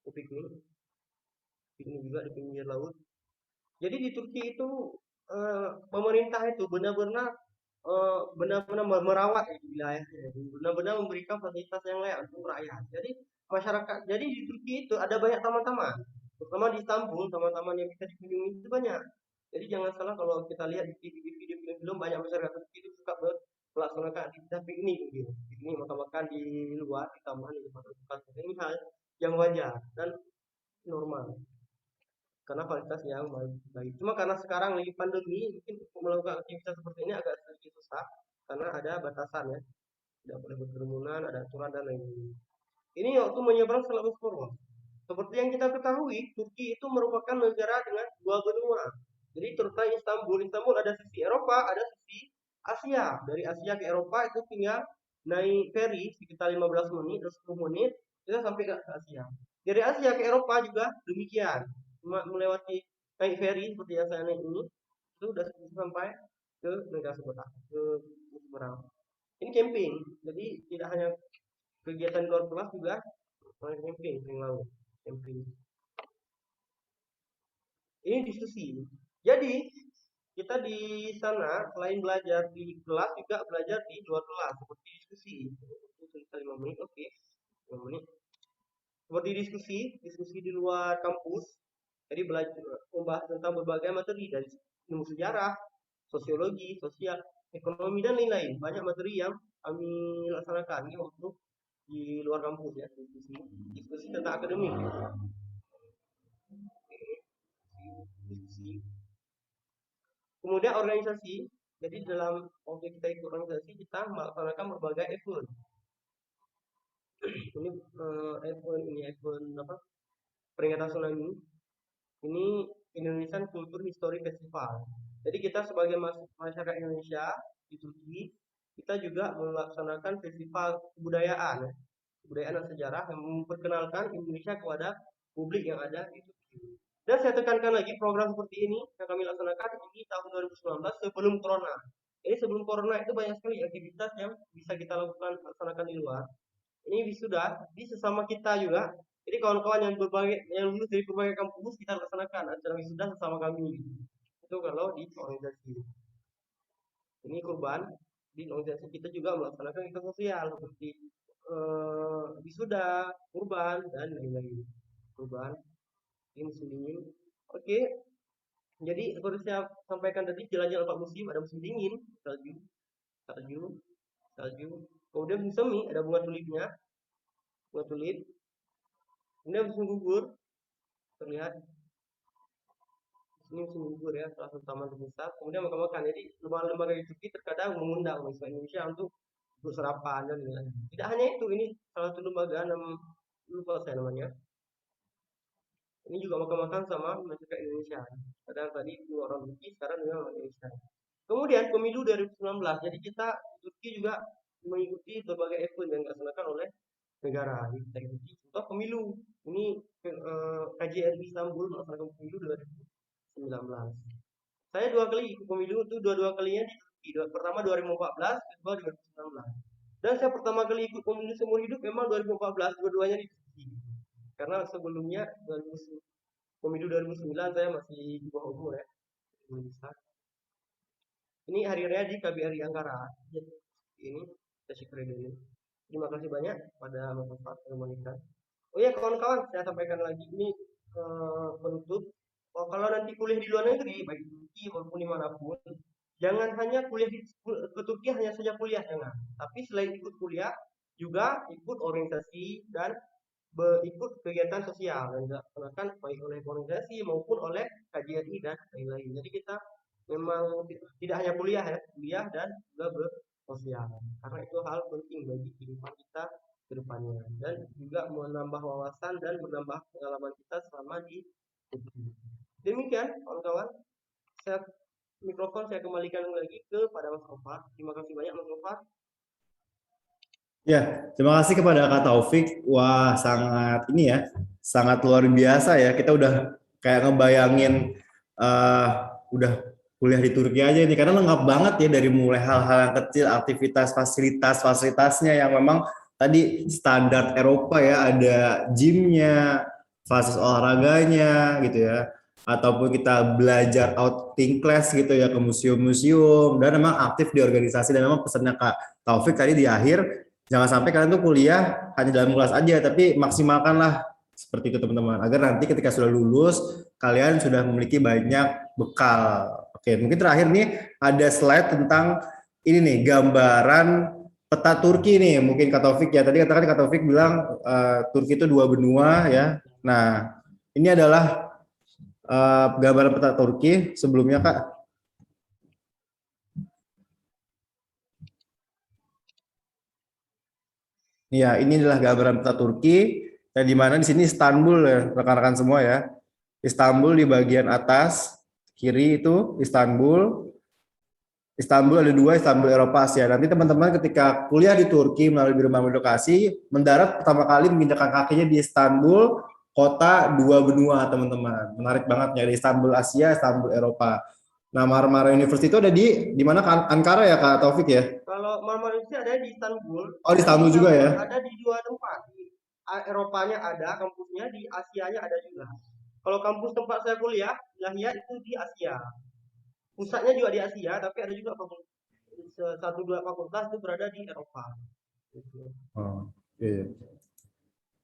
Piknik juga di pinggir laut. Jadi di Turki itu pemerintah itu benar-benar merawat wilayahnya, benar-benar memberikan fasilitas yang layak untuk rakyat. Jadi masyarakat, jadi di Turki itu ada banyak taman-taman, terutama di Istanbul, taman-taman yang bisa dikunjungi itu banyak. Jadi jangan salah kalau kita lihat di video film banyak masyarakat Turki itu suka melaksanakan aktivitas piknik gitu. Piknik makan-makan di luar, di taman, di tempat-tempat. Ini hal yang wajar dan normal karena kualitas yang baik. Cuma karena sekarang lagi pandemi, mungkin untuk melakukan aktivitas seperti ini agak sedikit susah karena ada batasan ya, tidak boleh berkerumunan, ada aturan dan lain-lain. Ini waktu menyeberang Selat Bosphorus. Seperti yang kita ketahui, Turki itu merupakan negara dengan dua benua. Jadi terutama Istanbul ada sisi Eropa, ada sisi Asia. Dari Asia ke Eropa itu tinggal naik ferry sekitar 15 menit atau 10 menit, kita sampai ke Asia. Dari Asia ke Eropa juga demikian. Melewati naik ferry seperti yang saya naik ini, itu sudah sampai ke negara seberang. Ini camping, jadi tidak hanya kegiatan luar kelas juga camping, camping. Ini diskusi. Jadi kita di sana selain belajar di kelas juga belajar di luar kelas seperti diskusi. Sekitar 5 menit, oke. 5 menit. Seperti diskusi di luar kampus. Jadi belajar membahas tentang berbagai materi dari ilmu sejarah, sosiologi, sosial. ekonomi dan lain-lain. Banyak materi yang kami laksanakan ini waktu di luar kampus ya, diskusi tentang akademik. Diskusi. Kemudian organisasi. Jadi dalam waktu kita ikut organisasi kita melaksanakan berbagai event. Ini event apa? Peringatan tsunami. Ini Indonesian Culture History Festival. Jadi kita sebagai masyarakat Indonesia di Turki, kita juga melaksanakan festival kebudayaan dan sejarah yang memperkenalkan Indonesia kepada publik yang ada di Turki. Dan saya tekankan lagi program seperti ini yang kami laksanakan ini tahun 2019 sebelum corona. Ini sebelum corona itu banyak sekali aktivitas yang bisa kita laksanakan di luar. Ini wisuda di sesama kita juga. Jadi kawan-kawan yang lulus dari berbagai kampus kita laksanakan acara wisuda sesama kami. Itu kalau di organisasi. Ini kurban di organisasi kita juga melaksanakan kegiatan sosial seperti wisuda, kurban dan lain-lain. Kurban, ini musim dingin. Oke. Jadi seperti saya sampaikan tadi jalan-jalan 4 musim, ada musim dingin, salju. Kemudian musim semi ada bunga tulipnya. Bunga tulip. Kemudian musim gugur terlihat ini musim gugur ya, salah satu taman terbesar. Kemudian makan-makan. Jadi lembaga-lembaga di Turki terkadang mengundang mahasiswa Indonesia untuk sarapan dan lain-lain. Tidak hanya itu, ini salah satu lembaga lupa saya namanya. Ini juga makan-makan sama masyarakat Indonesia. Kadang tadi dua orang Turki, sekarang juga orang Indonesia. Kemudian pemilu 2019. Jadi kita Turki juga mengikuti berbagai event yang dilaksanakan oleh negara. Kita ikuti contoh pemilu. Ini KJRI Istanbul melaksanakan pemilu 2019. Saya 2 kali ikut pemilu itu, dua kalinya di Turki. Pertama 2014, kedua 2019. Dan saya pertama kali ikut pemilu seumur hidup memang 2014, dua-duanya di Turki. Karena sebelumnya pemilu 2009 saya masih di bawah umur ya. Ini hari raya di KBRI Ankara. Ini saya ini. Terima kasih banyak pada Bapak Monika. Oh ya kawan-kawan, saya sampaikan lagi ini penutup. Kalau nanti kuliah di luar negeri, baik di Turki maupun dimanapun, jangan hanya kuliah ke Turki hanya saja kuliah, jangan. Tapi selain ikut kuliah, juga ikut organisasi dan ikut kegiatan sosial yang dilaksanakan baik oleh organisasi maupun oleh KJRI dan lain-lain. Jadi kita memang tidak hanya kuliah ya, kuliah dan juga bersosial. Karena itu hal penting bagi kehidupan kita ke depannya dan juga menambah wawasan dan menambah pengalaman kita selama di Turki. Demikian kawan-kawan, mikrofon saya kembalikan lagi kepada Mas Nova. Terima kasih banyak Mas Nova. Ya, terima kasih kepada Kak Taufik. Wah, sangat ini ya, sangat luar biasa ya. Kita udah kayak ngebayangin udah kuliah di Turki aja ini, karena lengkap banget ya dari mulai hal-hal yang kecil, aktivitas, fasilitasnya yang memang tadi standar Eropa ya, ada gymnya, fasilitas olahraganya gitu ya, ataupun kita belajar outing class gitu ya ke museum-museum, dan memang aktif di organisasi. Dan memang pesannya Kak Taufik tadi di akhir, jangan sampai kalian tuh kuliah hanya dalam kelas aja, tapi maksimalkanlah seperti itu teman-teman, agar nanti ketika sudah lulus kalian sudah memiliki banyak bekal. Oke, mungkin terakhir nih ada slide tentang ini nih, gambaran peta Turki nih, mungkin Kak Taufik ya, tadi katakan Kak Taufik bilang Turki itu 2 benua ya. Nah, ini adalah gambaran peta Turki sebelumnya Kak. Ya, ini adalah gambaran peta Turki, dan di mana di sini Istanbul ya, rekan-rekan semua ya. Istanbul di bagian atas kiri itu Istanbul. Istanbul ada 2, Istanbul Eropa Asia. Nanti teman-teman ketika kuliah di Turki melalui Biro Edukasi, mendarat pertama kali menginjakkan kakinya di Istanbul, kota 2 benua teman-teman. Menarik banget ya, di Istanbul Asia, Istanbul Eropa. Nah, Marmara University itu ada di mana? Ankara ya Kak Taufik ya? Kalau Marmara University ada di Istanbul. Oh, di Istanbul juga ya? Ada di 2 tempat. Di Eropanya ada kampusnya, di Asianya ada juga. Kalau kampus tempat saya kuliah, Lahia itu di Asia. Pusatnya juga di Asia, tapi ada juga 1-2 fakultas itu berada di Eropa. Oh, iya.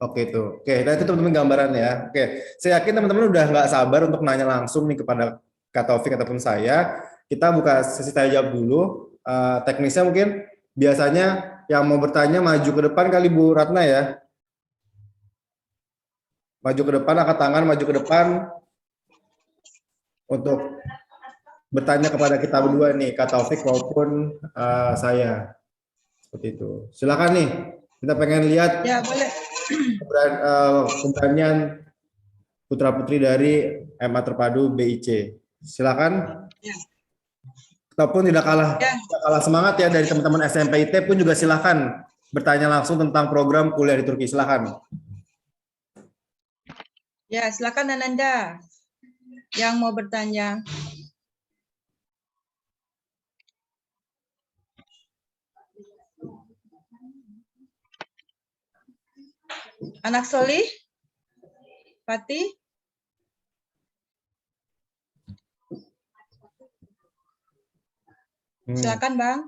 Oke itu. Oke, nah itu teman-teman gambarannya ya. Oke, saya yakin teman-teman udah nggak sabar untuk nanya langsung nih kepada Kak Taufik ataupun saya. Kita buka sesi tanya jawab dulu. teknisnya mungkin biasanya yang mau bertanya maju ke depan kali Bu Ratna ya. Maju ke depan, angkat tangan, maju ke depan untuk bertanya kepada kita berdua nih, Kak Taufik maupun saya. Seperti itu. Silakan nih, kita pengen lihat Ya, boleh. keberanian putra-putri dari MA Terpadu BIC. Silakan. Ya. Ataupun tidak kalah Ya. semangat ya dari teman-teman SMP IT pun juga silakan bertanya langsung tentang program kuliah di Turki. Silakan. Ya, silakan Ananda yang mau bertanya. Anak Solih, Fatih. Silakan Bang.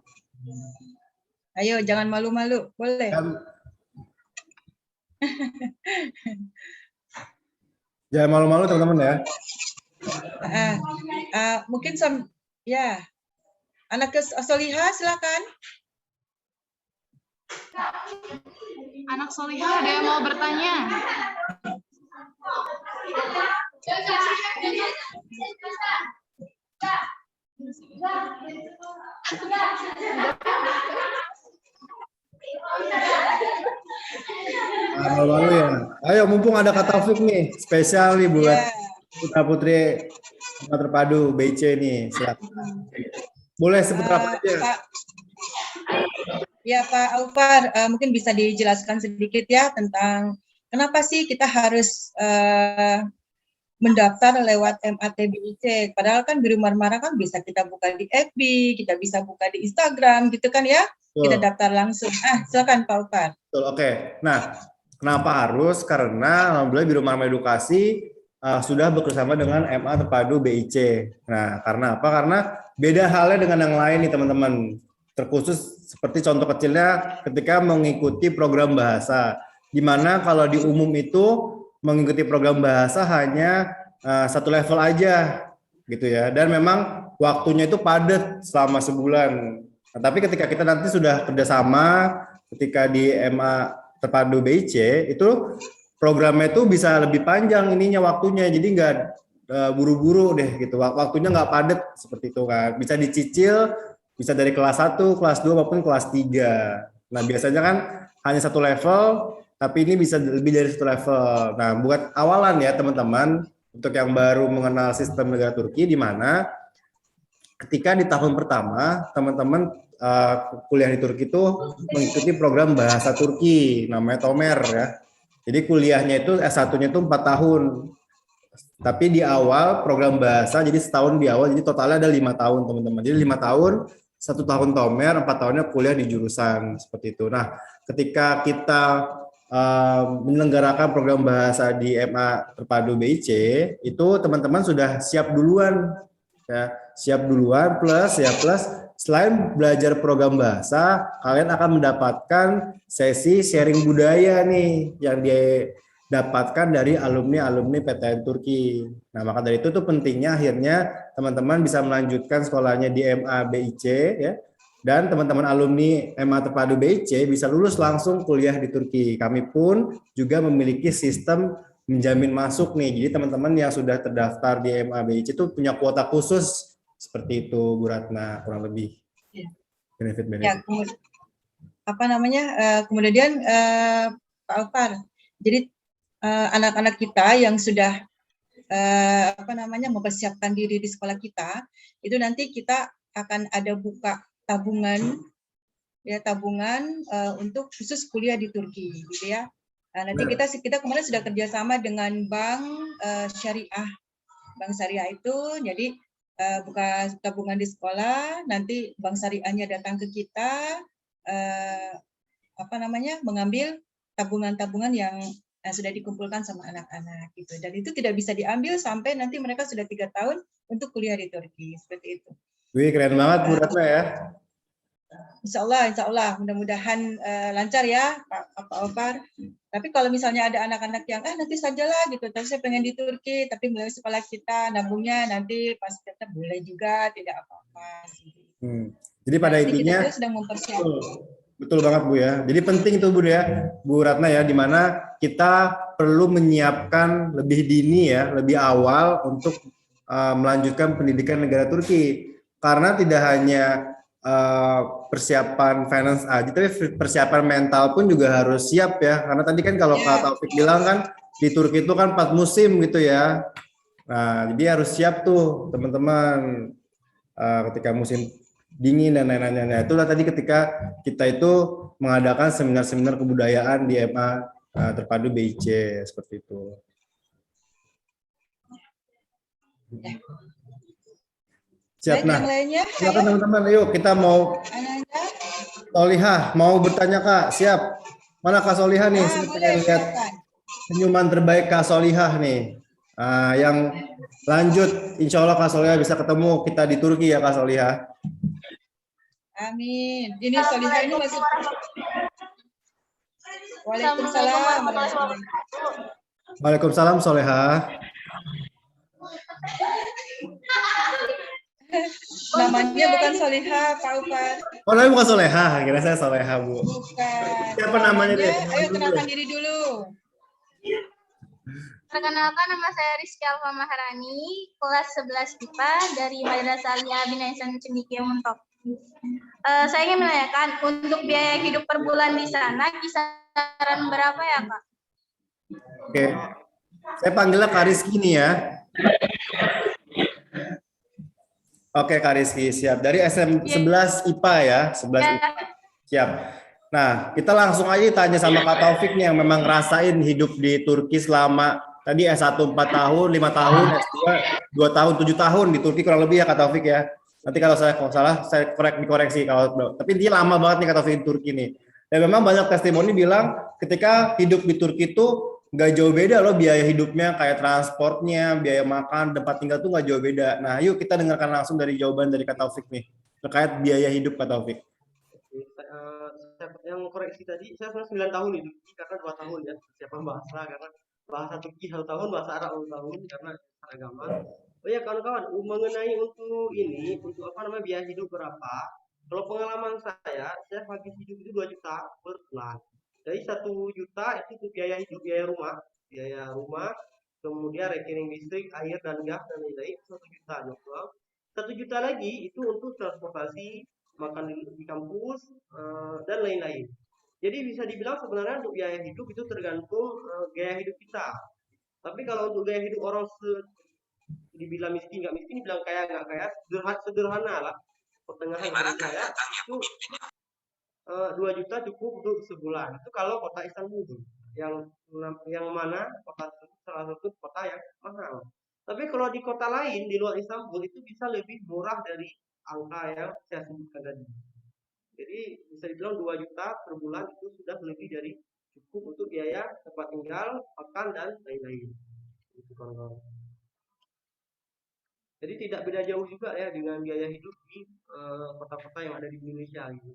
Ayo, jangan malu-malu, boleh. Jangan malu-malu teman-teman ya. Mungkin ya, anak Solihah silakan. Anak Solihah ada yang mau bertanya? Malu-malu ya. Ayo mumpung ada Kak Taufik nih, spesial nih buat putra putri MA Terpadu BIC nih. Silakan. Boleh seputar apa aja. Ya Pak Aufar, mungkin bisa dijelaskan sedikit ya tentang kenapa sih kita harus mendaftar lewat MATBIC. Padahal kan Biru Marmara kan bisa kita buka di FB, kita bisa buka di Instagram gitu kan ya. Kita daftar langsung. Silakan Pak Aufar. Betul, oke. Nah, kenapa harus? Karena alhamdulillah Biru Marmara Edukasi sudah bekerjasama dengan MA Terpadu BIC. Nah, karena apa? Karena beda halnya dengan yang lain nih teman-teman. Terkhusus seperti contoh kecilnya ketika mengikuti program bahasa. Di mana kalau di umum itu mengikuti program bahasa hanya satu level aja gitu ya. Dan memang waktunya itu padat selama sebulan. Nah, tapi ketika kita nanti sudah kerjasama, ketika di MA Terpadu BIC itu programnya itu bisa lebih panjang ininya waktunya, jadi nggak buru-buru deh gitu, waktunya nggak padat seperti itu kan, bisa dicicil, bisa dari kelas 1, kelas 2 maupun kelas 3. Nah biasanya kan hanya satu level, tapi ini bisa lebih dari satu level. Nah buat awalan ya teman-teman, untuk yang baru mengenal sistem negara Turki, di mana ketika di tahun pertama teman-teman kuliah di Turki itu mengikuti program bahasa Turki, namanya Tomer ya. Jadi kuliahnya itu S1-nya itu 4 tahun. Tapi di awal program bahasa, jadi setahun di awal, jadi totalnya ada 5 tahun teman-teman. Jadi 5 tahun, 1 tahun Tomer, 4 tahunnya kuliah di jurusan seperti itu. Nah, ketika kita menyelenggarakan program bahasa di MA Terpadu BIC, itu teman-teman sudah siap duluan. Ya, siap duluan plus selain belajar program bahasa, kalian akan mendapatkan sesi sharing budaya nih yang didapatkan dari alumni PTN Turki. Nah, maka dari itu tuh pentingnya akhirnya teman-teman bisa melanjutkan sekolahnya di MA BIC ya. Dan teman-teman alumni MA Terpadu BIC bisa lulus langsung kuliah di Turki. Kami pun juga memiliki sistem menjamin masuk nih. Jadi teman-teman yang sudah terdaftar di MA BIC itu punya kuota khusus seperti itu, Bu Ratna, kurang lebih. Benefit-benefit. Ya, kemudian Pak Alfar, jadi anak-anak kita yang sudah mempersiapkan diri di sekolah kita, itu nanti kita akan ada buka tabungan untuk khusus kuliah di Turki, gitu ya. Nah, nanti kita kemarin sudah kerjasama dengan Bank Syariah. Bank Syariah itu jadi buka tabungan di sekolah, nanti Bank Syariahnya datang ke kita, mengambil tabungan-tabungan yang sudah dikumpulkan sama anak-anak gitu. Dan itu tidak bisa diambil sampai nanti mereka sudah 3 tahun untuk kuliah di Turki, seperti itu. Wih, keren banget Bu Ratna ya. Insya Allah, mudah-mudahan lancar ya Pak Alfar. Tapi kalau misalnya ada anak-anak yang nanti sajalah gitu, tapi saya pengen di Turki, tapi melalui sekolah kita nabungnya nanti pas kita boleh juga, tidak apa-apa. Jadi pada Jadi kita intinya juga sedang mempersiapkan. betul banget Bu ya. Jadi penting itu Bu ya, Bu Ratna ya, di mana kita perlu menyiapkan lebih dini ya, lebih awal untuk melanjutkan pendidikan negara Turki. Karena tidak hanya persiapan finance aja, tapi persiapan mental pun juga harus siap ya. Karena tadi kan kalau Kak Taufik bilang kan di Turki itu kan 4 musim gitu ya. Nah, jadi harus siap tuh teman-teman ketika musim dingin dan lain-lainnya. Nah, itulah tadi ketika kita itu mengadakan seminar-seminar kebudayaan di MA terpadu BIC seperti itu. Siap. Baik, Nah, yang lainnya, silakan teman-teman. Yuk kita mau Ananda. Solihah mau bertanya Kak. Siap. Mana Kak Solihah nih? Saya Boleh, pengen lihat silakan. senyuman terbaik Kak Solihah nih. Yang lanjut, insya Allah Kak Solihah bisa ketemu kita di Turki ya Kak Solihah. Amin. Ini Solihah ini masih. Waalaikumsalam. Waalaikumsalam Solihah. Namanya bukan Solihah, Pak Ufat. Oh, namanya bukan Solehah, kira saya Solehah, Bu. Bukan. Siapa namanya deh? Ayo kenalkan diri dulu. Perkenalkan, nama saya Rizky Alfa Maharani, kelas 11 IPA dari Madrasah Aliyah Bina Ihsan Cendekia Mentok. Saya ingin menanyakan, untuk biaya hidup per bulan di sana kisaran berapa ya, Kak? Oke. Saya panggilnya Kak Rizky nih ya. Oke, Kak Rizky, siap. Dari SM11 IPA ya, 11 IPA. Siap. Nah, kita langsung aja tanya sama Kak Taufik nih yang memang ngerasain hidup di Turki selama tadi S1 4 tahun, 5 tahun, S2 2 tahun, 7 tahun di Turki kurang lebih ya Kak Taufik ya. Nanti kalau saya salah, saya dikoreksi kalau tapi dia lama banget nih Kak Taufik di Turki nih. Dan memang banyak testimoni bilang ketika hidup di Turki itu nggak jauh beda loh biaya hidupnya, kayak transportnya, biaya makan, tempat tinggal tuh nggak jauh beda. Nah, yuk kita dengarkan langsung dari jawaban dari Kak Taufik nih terkait biaya hidup Kak Taufik. Yang koreksi tadi, saya sebenarnya 9 tahun hidup karena 2 tahun ya persiapan bahasa, karena bahasa Turki 1 tahun, bahasa Arab 1 tahun karena agama. Oh ya kawan-kawan, mengenai untuk ini, untuk apa namanya biaya hidup berapa? Kalau pengalaman saya habis hidup itu 2 juta per bulan. Jadi 1 juta itu untuk biaya hidup, biaya rumah, kemudian rekening listrik, air dan gas dan lain-lain 1 juta. 1 juta lagi itu untuk transportasi, makan di kampus dan lain-lain. Jadi bisa dibilang sebenarnya untuk biaya hidup itu tergantung gaya hidup kita. Tapi kalau untuk gaya hidup orang dibilang miskin nggak miskin, dibilang kaya nggak kaya, sederhana lah. Pertengahan kaya itu 2 juta cukup untuk sebulan. Itu kalau kota Istanbul, yang mana kota salah satu kota yang mahal. Tapi kalau di kota lain di luar Istanbul itu bisa lebih murah dari angka yang saya sebutkan tadi. Jadi bisa dibilang 2 juta per bulan itu sudah lebih dari cukup untuk biaya tempat tinggal, makan dan lain-lain. Itu kawan-kawan. Jadi tidak beda jauh juga ya dengan biaya hidup di kota-kota yang ada di Indonesia gitu.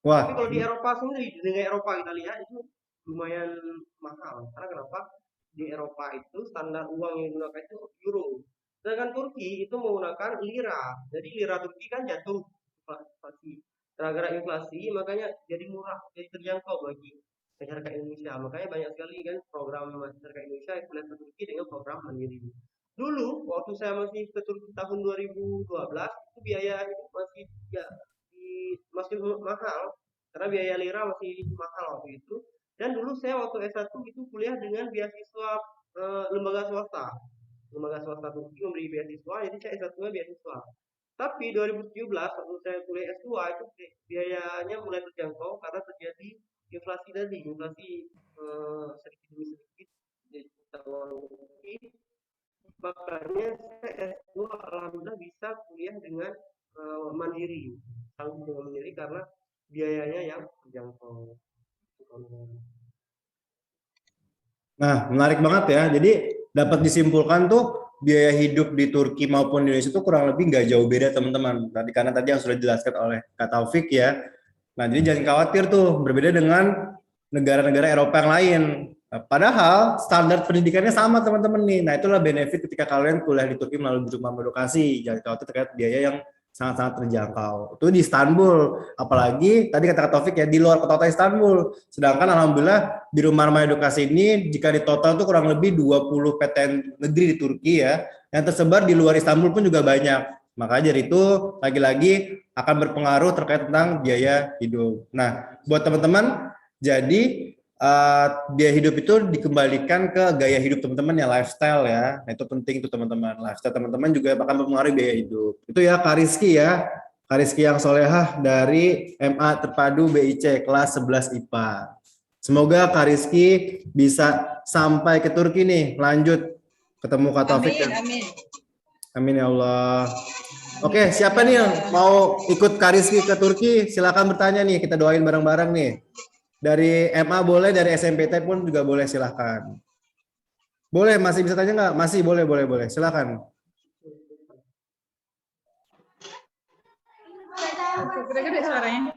Wah. Tapi kalau di Eropa sendiri, di negara Eropa kita lihat itu lumayan mahal. Karena kenapa? Di Eropa itu standar uang yang digunakan itu euro. Sedangkan Turki itu menggunakan lira. Jadi lira Turki kan jatuh inflasi. Gara-gara inflasi makanya jadi murah, jadi terjangkau bagi masyarakat Indonesia. Makanya banyak sekali kan program masyarakat Indonesia yang kuliah ke Turki dengan program mandiri. Dulu waktu saya masih ke Turki tahun 2012 itu biaya itu masih mahal karena biaya lira masih mahal waktu itu. Dan dulu saya waktu S1 itu kuliah dengan beasiswa lembaga swasta. Lembaga swasta Turki memberi beasiswa, jadi saya S1-nya beasiswa. Tapi 2017 waktu saya kuliah S2 itu biayanya mulai terjangkau karena terjadi inflasi tadi, sedikit demi sedikit jadi makanya saya S2 alhamdulillah bisa kuliah dengan mandiri, sanggup dengan mandiri karena biayanya yang terjangkau. Nah, menarik banget ya. Jadi dapat disimpulkan tuh biaya hidup di Turki maupun di Indonesia itu kurang lebih nggak jauh beda teman-teman. Karena tadi yang sudah dijelaskan oleh Kak Taufik ya. Nah, jadi jangan khawatir tuh berbeda dengan negara-negara Eropa yang lain. Nah, padahal standar pendidikannya sama teman-teman nih. Nah, itulah benefit ketika kalian kuliah di Turki melalui Jumlah Edukasi. Jangan khawatir terkait biaya yang sangat-sangat terjangkau. Itu di Istanbul, apalagi tadi kata Taufik ya di luar kota Istanbul. Sedangkan alhamdulillah di Rumah Remaja Edukasi ini jika di total itu kurang lebih 20 PTN negeri di Turki ya, yang tersebar di luar Istanbul pun juga banyak. Makanya dari itu lagi-lagi akan berpengaruh terkait tentang biaya hidup. Nah, buat teman-teman, jadi biaya hidup itu dikembalikan ke gaya hidup teman-teman ya, lifestyle ya. Nah, itu penting itu teman-teman. Lifestyle teman-teman juga akan mempengaruhi biaya hidup. Itu ya Kak Rizky ya. Kak Rizky yang solehah dari MA Terpadu BIC kelas 11 IPA. Semoga Kak Rizky bisa sampai ke Turki nih. Lanjut ketemu Kak Taufik. Amin, amin. Amin ya Allah. Oke, siapa nih yang mau ikut Kak Rizky ke Turki? Silakan bertanya nih, kita doain bareng-bareng nih. Dari MA boleh, dari SMPT pun juga boleh, silakan. Boleh, masih bisa tanya nggak? Masih, boleh. Silakan. Gede-gede suaranya.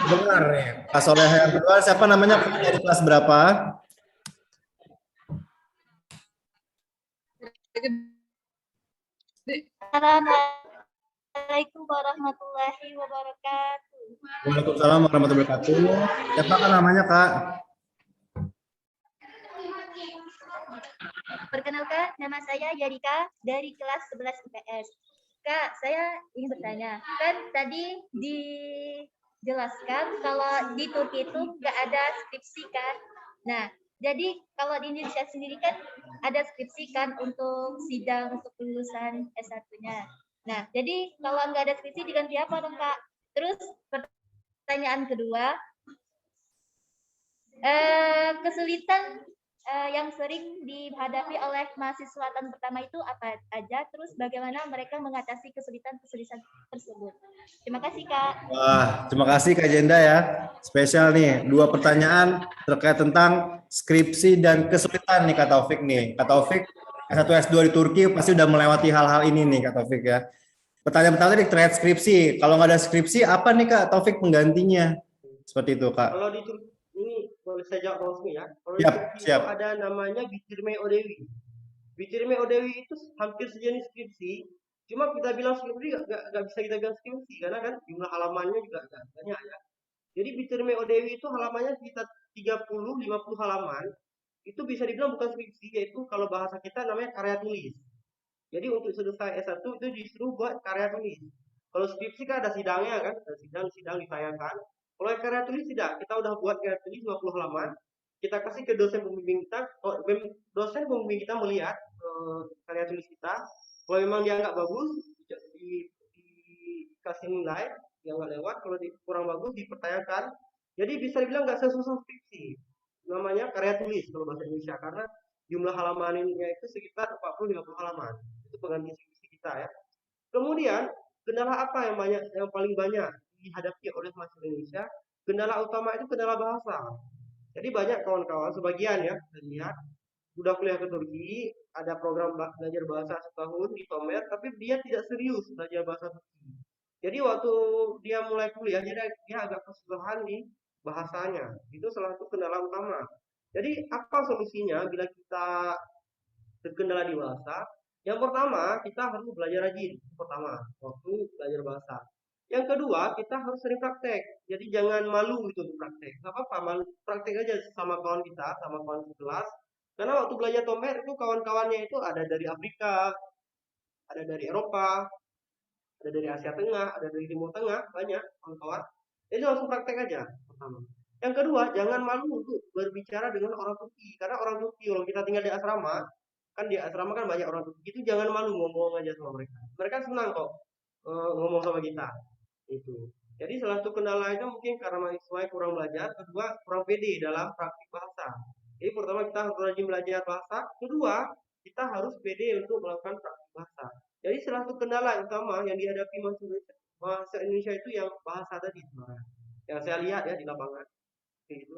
Benar nih. Kak Soleh yang kedua, siapa namanya? Dari kelas berapa? Assalamualaikum warahmatullahi wabarakatuh. Waalaikumsalam warahmatullahi wabarakatuh. Siapa kan namanya, Kak? Perkenalkan, nama saya Yarika dari kelas 11 IPS. Kak, saya ingin bertanya, kan tadi dijelaskan kalau di Turki itu nggak ada skripsi kan? Nah, jadi kalau di Indonesia sendiri kan ada skripsi kan untuk sidang untuk kelulusan S1-nya. Nah, jadi kalau nggak ada skripsi diganti apa dong, Kak? Terus pertanyaan kedua, kesulitan yang sering dihadapi oleh mahasiswa tahun pertama itu apa aja? Terus bagaimana mereka mengatasi kesulitan-kesulitan tersebut? Terima kasih, Kak. Wah, terima kasih Kak Jenda ya. Spesial nih, 2 pertanyaan terkait tentang skripsi dan kesulitan nih Kak Taufik nih. Kak Taufik S1 S2 di Turki pasti udah melewati hal-hal ini nih Kak Taufik ya. Pertanyaan pertama tadi terkait skripsi. Kalau nggak ada skripsi, apa nih Kak Taufik penggantinya? Seperti itu Kak. Kalau di Turki ini boleh saya jawab langsung ya. Kalau di Siap, Turki siap. itu ada namanya Bitirme Ödevi. Bitirme Ödevi itu hampir sejenis skripsi. Cuma kita bilang skripsi nggak bisa kita bilang skripsi karena kan jumlah halamannya juga agak banyak ya. Jadi Bitirme Ödevi itu halamannya sekitar 30-50 halaman. Itu bisa dibilang bukan skripsi, yaitu kalau bahasa kita namanya karya tulis. Jadi untuk selesai S1 itu disuruh buat karya tulis. Kalau skripsi kan ada sidangnya kan, ada sidang ditayangkan. Kalau karya tulis tidak, kita udah buat karya tulis 50 halaman, kita kasih ke dosen pembimbing kita, dosen pembimbing kita melihat karya tulis kita, kalau memang dianggap bagus, dikasih nilai, yang nggak lewat, kalau kurang bagus dipertanyakan. Jadi bisa dibilang nggak sesusah skripsi, namanya karya tulis kalau bahasa Indonesia, karena jumlah halamannya itu sekitar 40-50 halaman, itu pengganti skripsi kita ya. Kemudian kendala apa yang paling banyak dihadapi oleh mahasiswa Indonesia? Kendala utama itu kendala bahasa. Jadi banyak kawan-kawan, sebagian ya, saya lihat sudah kuliah ke Turki, ada program belajar bahasa setahun di Tomer, tapi dia tidak serius belajar bahasa Turki. Jadi waktu dia mulai kuliah, dia agak kesusahan di bahasanya. Itu salah satu kendala utama. Jadi apa solusinya bila kita terkendala di bahasa? Yang pertama, kita harus belajar rajin. Pertama, waktu belajar bahasa. Yang kedua, kita harus sering praktek. Jadi jangan malu itu untuk praktek. Nggak apa-apa, malu praktek aja sama kawan kita, sama kawan sekelas. Karena waktu belajar Tomer itu kawan-kawannya itu ada dari Afrika, ada dari Eropa, ada dari Asia Tengah, ada dari Timur Tengah, banyak kawan-kawan. Jadi langsung praktek aja pertama. Yang kedua, jangan malu untuk berbicara dengan orang Turki. Karena orang Turki, kalau kita tinggal di asrama, kan di asrama kan banyak orang Turki, itu jangan malu ngomong aja sama mereka. Mereka senang kok ngomong sama kita. Itu. Jadi salah satu kendala itu mungkin karena mahasiswa kurang belajar, kedua kurang pede dalam praktik bahasa. Jadi pertama kita harus rajin belajar bahasa, kedua kita harus pede untuk melakukan praktik bahasa. Jadi salah satu kendala utama yang dihadapi mahasiswa Indonesia itu yang bahasa tadi sebenarnya. Yang saya lihat ya di lapangan. Gitu.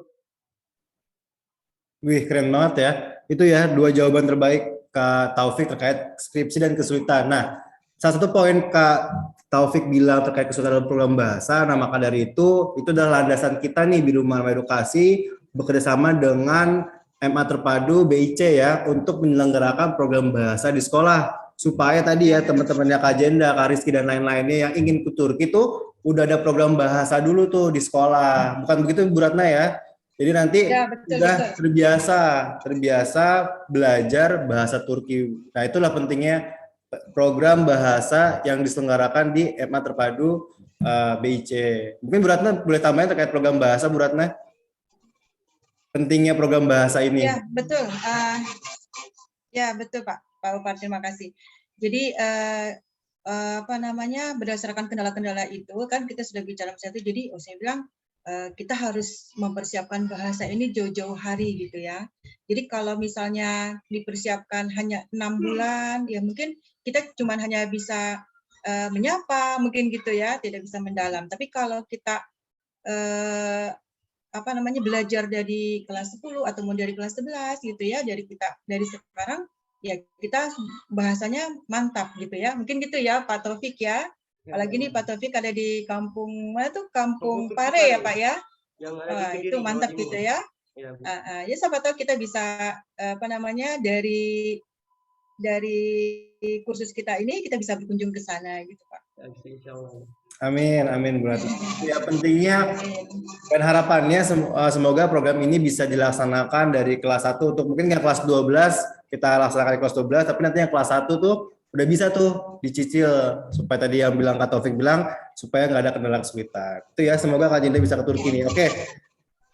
Wih, keren banget ya. Itu ya 2 jawaban terbaik Kak Taufik terkait skripsi dan kesulitan. Nah, salah satu poin Kak Taufik bilang terkait kesulitan dalam program bahasa, nah maka dari itu adalah landasan kita nih di Rumah Remaja Edukasi bekerjasama dengan MA Terpadu BIC ya untuk menyelenggarakan program bahasa di sekolah. supaya tadi ya teman-temannya Kak Jenda, Kak Rizky dan lain-lainnya yang ingin ke Turki tuh udah ada program bahasa dulu tuh di sekolah. Bukan begitu Bu Ratna ya? Jadi nanti Ya, betul, udah betul. terbiasa belajar bahasa Turki. Nah, itulah pentingnya program bahasa yang diselenggarakan di MA Terpadu BIC. Mungkin Bu Ratna boleh tambahin terkait program bahasa, Bu Ratna? Pentingnya program bahasa ini. Ya, betul. Ya, betul Pak Upar, terima kasih. Jadi apa namanya, berdasarkan kendala-kendala itu kan kita sudah bicara satu. Jadi saya bilang kita harus mempersiapkan bahasa ini jauh-jauh hari gitu ya. Jadi kalau misalnya dipersiapkan hanya 6 bulan, ya mungkin kita cuma hanya bisa menyapa mungkin gitu ya, tidak bisa mendalam. Tapi kalau kita apa namanya, belajar dari kelas 10 atau dari kelas 11 gitu ya, dari sekarang ya kita bahasanya mantap gitu ya. Mungkin gitu ya Pak Taufik ya. Apalagi nih Pak Taufik ada di kampung mana tuh? Kampung Pare ya Pak ya. Yang ada di Kediri, Itu mantap Jawa Timur. gitu ya. Ya, Bu. Ya siapa tahu kita bisa apa namanya, dari kursus kita ini kita bisa berkunjung ke sana gitu Pak. Ya, bisa, insya Allah. Amin Bu Ratna. Ya pentingnya dan harapannya semoga program ini bisa dilaksanakan dari kelas 1 untuk mungkin nggak kelas 12 kita laksanakan di kelas 12, tapi nanti yang kelas 1 tuh udah bisa tuh dicicil supaya tadi yang bilang Kak Taufik bilang supaya nggak ada kendala kesulitan. Itu ya, semoga Kak Jinda bisa ke Turki nih. Oke.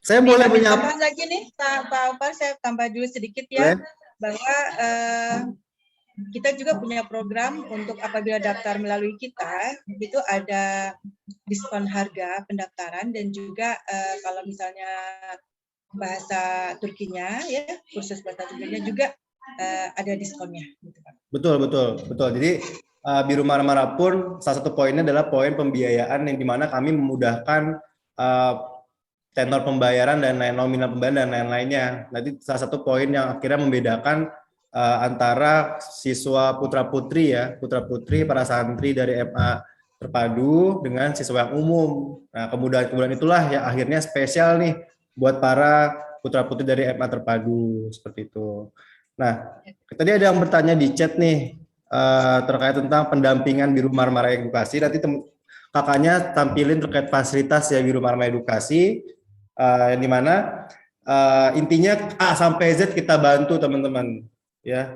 Saya boleh punya tambahan lagi nih Pak Opar, saya tambah dulu sedikit ya, bahwa kita juga punya program untuk apabila daftar melalui kita, itu ada diskon harga pendaftaran dan juga kalau misalnya bahasa Turkinya ya, kursus bahasa Turkinya juga ada diskonnya. Gitu, Pak. Betul. Jadi Biru Marmara pun salah satu poinnya adalah poin pembiayaan yang dimana kami memudahkan tenor pembayaran dan nominal pembayaran dan lain-lainnya. Nanti salah satu poin yang akhirnya membedakan antara siswa putra-putri para santri dari MA Terpadu dengan siswa yang umum. Nah, kemudahan itulah yang akhirnya spesial nih buat para putra-putri dari MA Terpadu seperti itu. Nah, tadi ada yang bertanya di chat nih terkait tentang pendampingan Biru Marmara Edukasi. Nanti kakaknya tampilin terkait fasilitas ya Biru Marmara Edukasi, di mana intinya A sampai Z kita bantu teman-teman. Ya,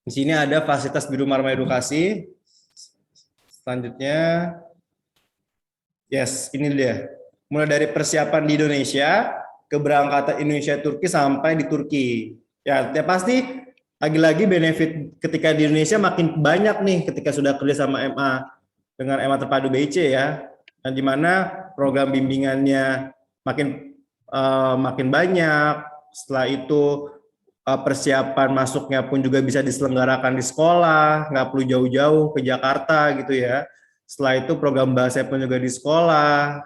di sini ada fasilitas Biru Marmara Edukasi. Selanjutnya, yes, ini dia. Mulai dari persiapan di Indonesia, keberangkatan Indonesia Turki sampai di Turki. Ya pasti lagi-lagi benefit ketika di Indonesia makin banyak nih ketika sudah kerja sama MA dengan MA Terpadu BIC ya. Dan di mana program bimbingannya makin banyak. Setelah itu persiapan masuknya pun juga bisa diselenggarakan di sekolah, nggak perlu jauh-jauh ke Jakarta gitu ya. Setelah itu program bahasa pun juga di sekolah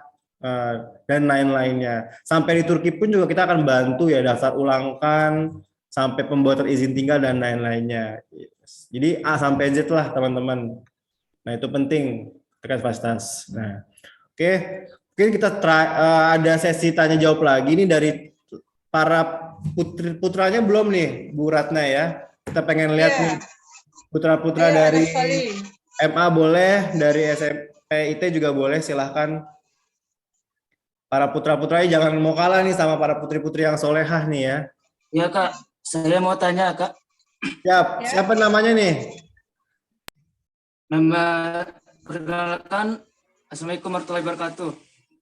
dan lain-lainnya. Sampai di Turki pun juga kita akan bantu ya daftar ulangkan sampai pembuatan izin tinggal dan lain-lainnya. Jadi A sampai Z lah teman-teman. Nah itu penting terkait fasilitas. Nah, oke. Mungkin kita ada sesi tanya jawab lagi nih dari para putranya belum nih Bu Ratna ya. Kita pengen lihat nih putra-putra dari MA boleh, dari SMP IT juga boleh, silahkan. Para putra-putranya jangan mau kalah nih sama para putri-putri yang solehah nih ya. Ya Kak, saya mau tanya Kak. Siapa namanya nih? Nama perkenalkan, Assalamualaikum warahmatullahi wabarakatuh.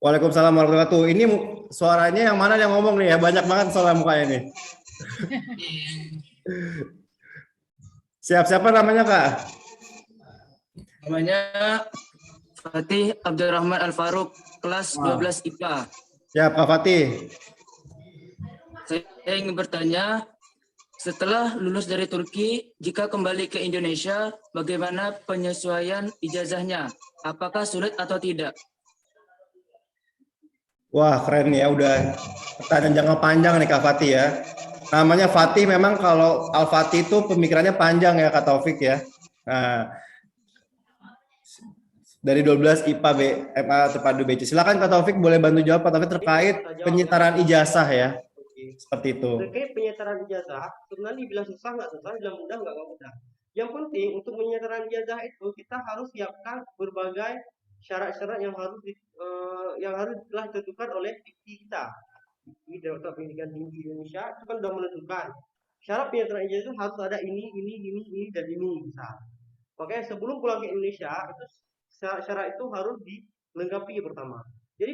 Waalaikumsalam warahmatullahi wabarakatuh. Ini suaranya yang mana yang ngomong nih ya? Banyak banget soal mukanya nih. Siapa namanya Kak? Namanya Fatih Abdurrahman Al-Faruq, kelas 12 IPA. Siap Kak Fatih. Saya ingin bertanya, setelah lulus dari Turki, jika kembali ke Indonesia, bagaimana penyesuaian ijazahnya? Apakah sulit atau tidak? Wah keren ya, udah pertanyaan jangka panjang nih Kak Fatih ya. Namanya Fatih, memang kalau Al-Fatih itu pemikirannya panjang ya Kak Taufik ya. Nah, dari 12 IPA MA Terpadu BC. Silakan Kak Taufik boleh bantu jawab Kak Taufik terkait penyetaraan ijazah ya. Seperti itu. Terkait penyetaraan ijazah, sebenarnya dibilang susah nggak susah, dibilang mudah nggak mudah. Yang penting untuk menyerahkan ijazah itu kita harus siapkan berbagai syarat-syarat yang harus telah ditentukan oleh dikti kita. Di Direktorat Pendidikan Tinggi Indonesia itu kan sudah menentukan syarat penyertaan ijazah itu harus ada ini, dan ini misal. Makanya sebelum pulang ke Indonesia itu syarat-syarat itu harus dilengkapi pertama. Jadi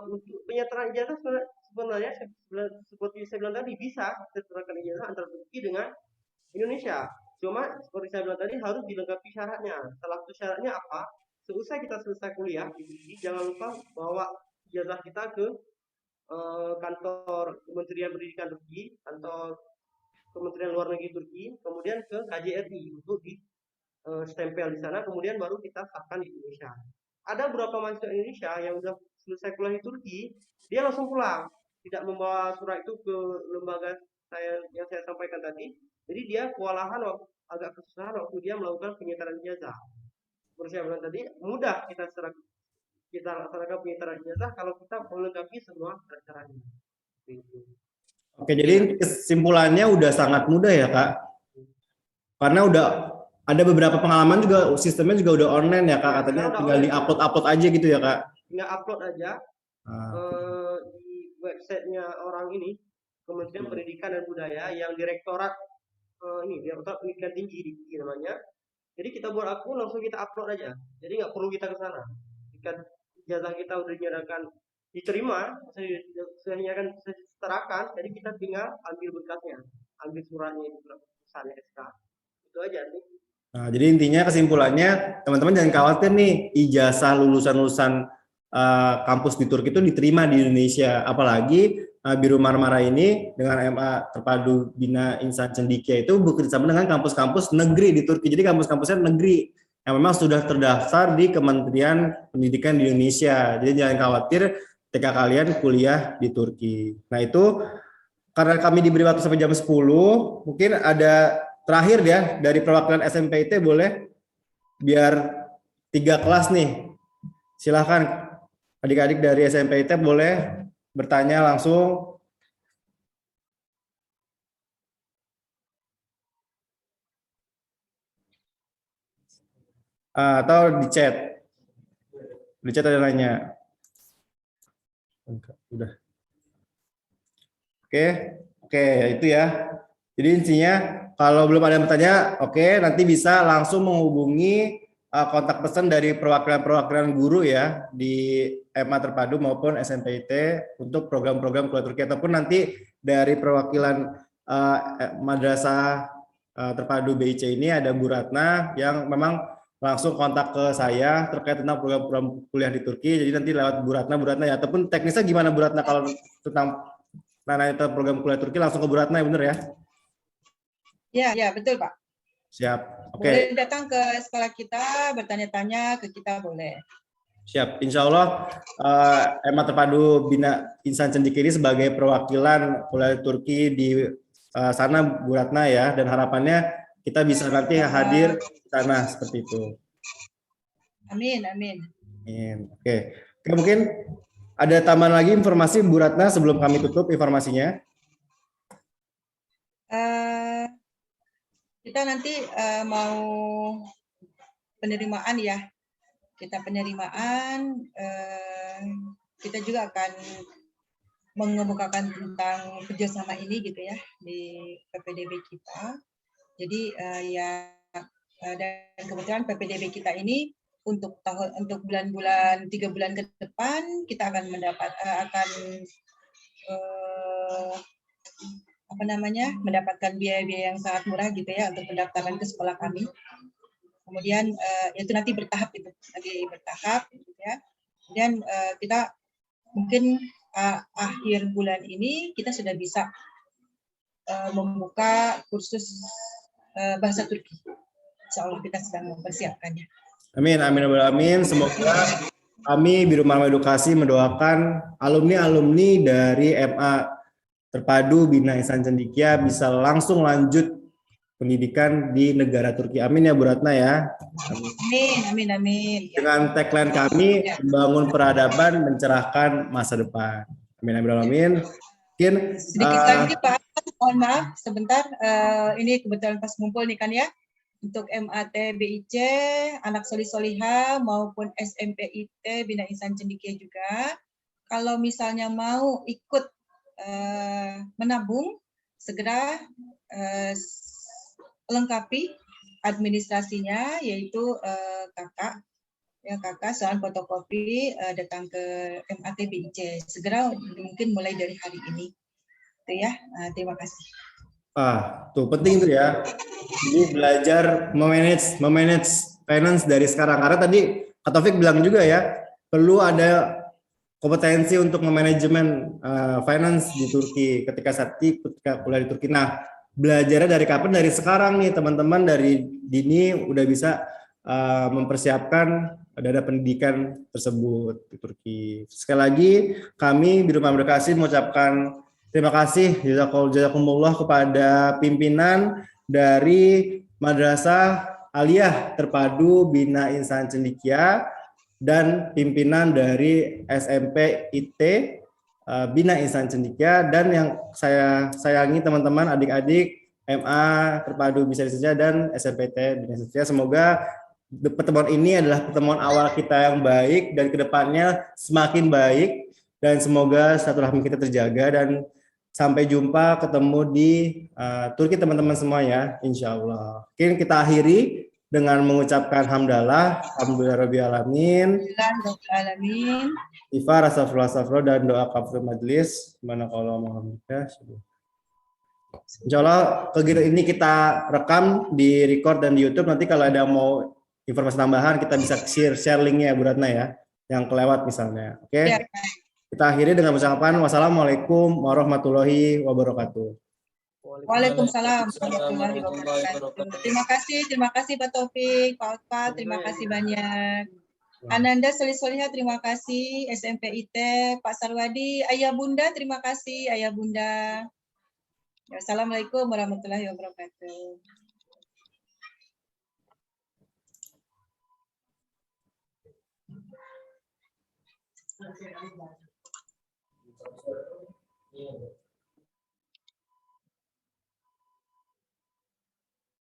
untuk penyertaan ijazah sebenarnya seperti saya bilang tadi bisa diserahkan ijazah antara Turki dengan Indonesia. Cuma seperti saya bilang tadi harus dilengkapi syaratnya. Salah satu syaratnya apa? Seusai kita selesai kuliah di Turki, jangan lupa bawa ijazah kita ke kantor Kementerian Pendidikan Turki, kantor Kementerian Luar Negeri Turki, kemudian ke KJRI untuk di stempel di sana, kemudian baru kita sahkan di Indonesia. Ada beberapa mahasiswa Indonesia yang sudah selesai kuliah di Turki, dia langsung pulang, tidak membawa surat itu ke lembaga yang saya sampaikan tadi. Jadi dia kewalahan, agak kesusahan waktu dia melakukan penyetaraan ijazah. Seperti saya bilang tadi, mudah kita laksanakan penyetaraan ijazah kalau kita melengkapi semua syarat-syaratnya. Oke, jadi kesimpulannya udah sangat mudah ya Kak, karena udah ada beberapa pengalaman juga sistemnya juga udah online ya Kak, katanya tinggal di-upload aja gitu ya Kak. Tinggal upload aja di websitenya orang ini, Kementerian Pendidikan dan Budaya yang Direktorat Direktorat Pendidikan Tinggi namanya. Jadi kita buat akun langsung kita upload aja. Jadi nggak perlu kita ke sana. Jika ijazah kita udah dinyatakan diterima, saya akan setarakan, jadi kita tinggal ambil berkasnya, ambil suratnya itu, pesannya SK. Itu aja nih. Nah, jadi intinya kesimpulannya teman-teman jangan khawatir nih, ijazah lulusan kampus di Turki itu diterima di Indonesia, apalagi Biru Marmara ini dengan MA Terpadu Bina Insan Cendekia itu bekerjasama dengan kampus-kampus negeri di Turki. Jadi kampus-kampusnya negeri yang memang sudah terdaftar di Kementerian Pendidikan di Indonesia. Jadi jangan khawatir ketika kalian kuliah di Turki. Nah itu karena kami diberi waktu sampai jam 10, mungkin ada terakhir ya dari perwakilan SMPIT boleh, biar 3 kelas nih. Silahkan adik-adik dari SMPIT boleh bertanya langsung. Atau di chat. Di chat ada nanya. Udah. Oke, itu ya. Jadi intinya kalau belum ada yang bertanya, oke, nanti bisa langsung menghubungi kontak pesan dari perwakilan guru ya di MA Terpadu maupun SMPIT untuk program-program kuliah Turki, ataupun nanti dari perwakilan Madrasah Terpadu BIC ini ada Bu Ratna yang memang langsung kontak ke saya terkait tentang program-program kuliah di Turki. Jadi nanti lewat Bu Ratna ya, ataupun teknisnya gimana Bu Ratna kalau tentang program kuliah Turki langsung ke Bu Ratna ya, bener ya? Ya, betul Pak. Siap. Oke. Boleh datang ke sekolah kita, bertanya-tanya ke kita boleh. Siap. Insya Allah MA Terpadu Bina Insan Cendekia ini sebagai perwakilan kuliah Turki di sana Bu Ratna ya, dan harapannya kita bisa nanti hadir di sana seperti itu. Amin. Oke, mungkin ada tambahan lagi informasi Bu Ratna sebelum kami tutup informasinya. Kita nanti mau penerimaan ya. Kita penerimaan, kita juga akan mengemukakan tentang kerjasama ini gitu ya di PPDB kita. Jadi dan kebetulan PPDB kita ini untuk bulan-bulan 3 bulan ke depan kita akan mendapatkan biaya-biaya yang sangat murah gitu ya untuk pendaftaran ke sekolah kami. Kemudian itu nanti bertahap gitu ya. Kemudian kita mungkin akhir bulan ini kita sudah bisa membuka kursus bahasa Turki. Insya Allah kita sedang mempersiapkannya. Amin. Semoga kami Biro Marmara Edukasi mendoakan alumni dari MA Terpadu Bina Insan Cendekia bisa langsung lanjut pendidikan di negara Turki. Amin ya Bu Ratna ya. Amin. Dengan tagline kami, membangun peradaban, mencerahkan masa depan. Amin. Mungkin sedikit lagi Pak, mohon maaf sebentar. Ini kebetulan pas ngumpul nih kan ya. untuk MAT BIC, anak solih-solihah maupun SMPIT Bina Insan Cendekia juga. Kalau misalnya mau ikut menabung, segera lengkapi administrasinya, yaitu kakak soal fotokopi datang ke MAT BIC. Segera mungkin mulai dari hari ini. Itu ya, terima kasih. Tuh penting tuh ya. Jadi belajar memanage finance dari sekarang. Karena tadi Kak Taufik bilang juga ya, perlu ada kompetensi untuk memanajemen finance di Turki ketika kuliah di Turki. Nah, belajarnya dari kapan? Dari sekarang nih teman-teman, dari dini udah bisa mempersiapkan dana pendidikan tersebut di Turki. Sekali lagi kami di Rumah Berkasih mengucapkan terima kasih jazakumullah kepada pimpinan dari Madrasah Aliyah Terpadu Bina Insan Cendekia dan pimpinan dari SMP IT Bina Insan Cendekia, dan yang saya sayangi teman-teman adik-adik MA Terpadu Bisa Cendekia dan SMPT Bina Insan Cendekia. Semoga pertemuan ini adalah pertemuan awal kita yang baik dan kedepannya semakin baik, dan semoga silaturahmi kita terjaga, dan sampai jumpa ketemu di Turki teman-teman semua ya, insya Allah. Mungkin kita akhiri dengan mengucapkan hamdalah, alhamdulillahirabbil alamin. Alhamdulillahirabbil alamin. Ifa astagfirullah dan doa kafir majelis. Mana kalau Muhammadah. Insya Allah kegiatan ini kita rekam di record dan di YouTube. Nanti kalau ada mau informasi tambahan kita bisa share linknya Bu Ratna ya, yang kelewat misalnya. Oke. Ya. Kita akhiri dengan ucapan wassalamualaikum warahmatullahi wabarakatuh. Waalaikumsalam warahmatullahi wabarakatuh. Terima kasih Pak Taufik, Pak Otpa, terima kasih banyak. Ananda Solih-Solihah, terima kasih. SMPIT, Pak Sarwadi, Ayah Bunda, terima kasih Ayah Bunda. Assalamualaikum warahmatullahi wabarakatuh. Yeah.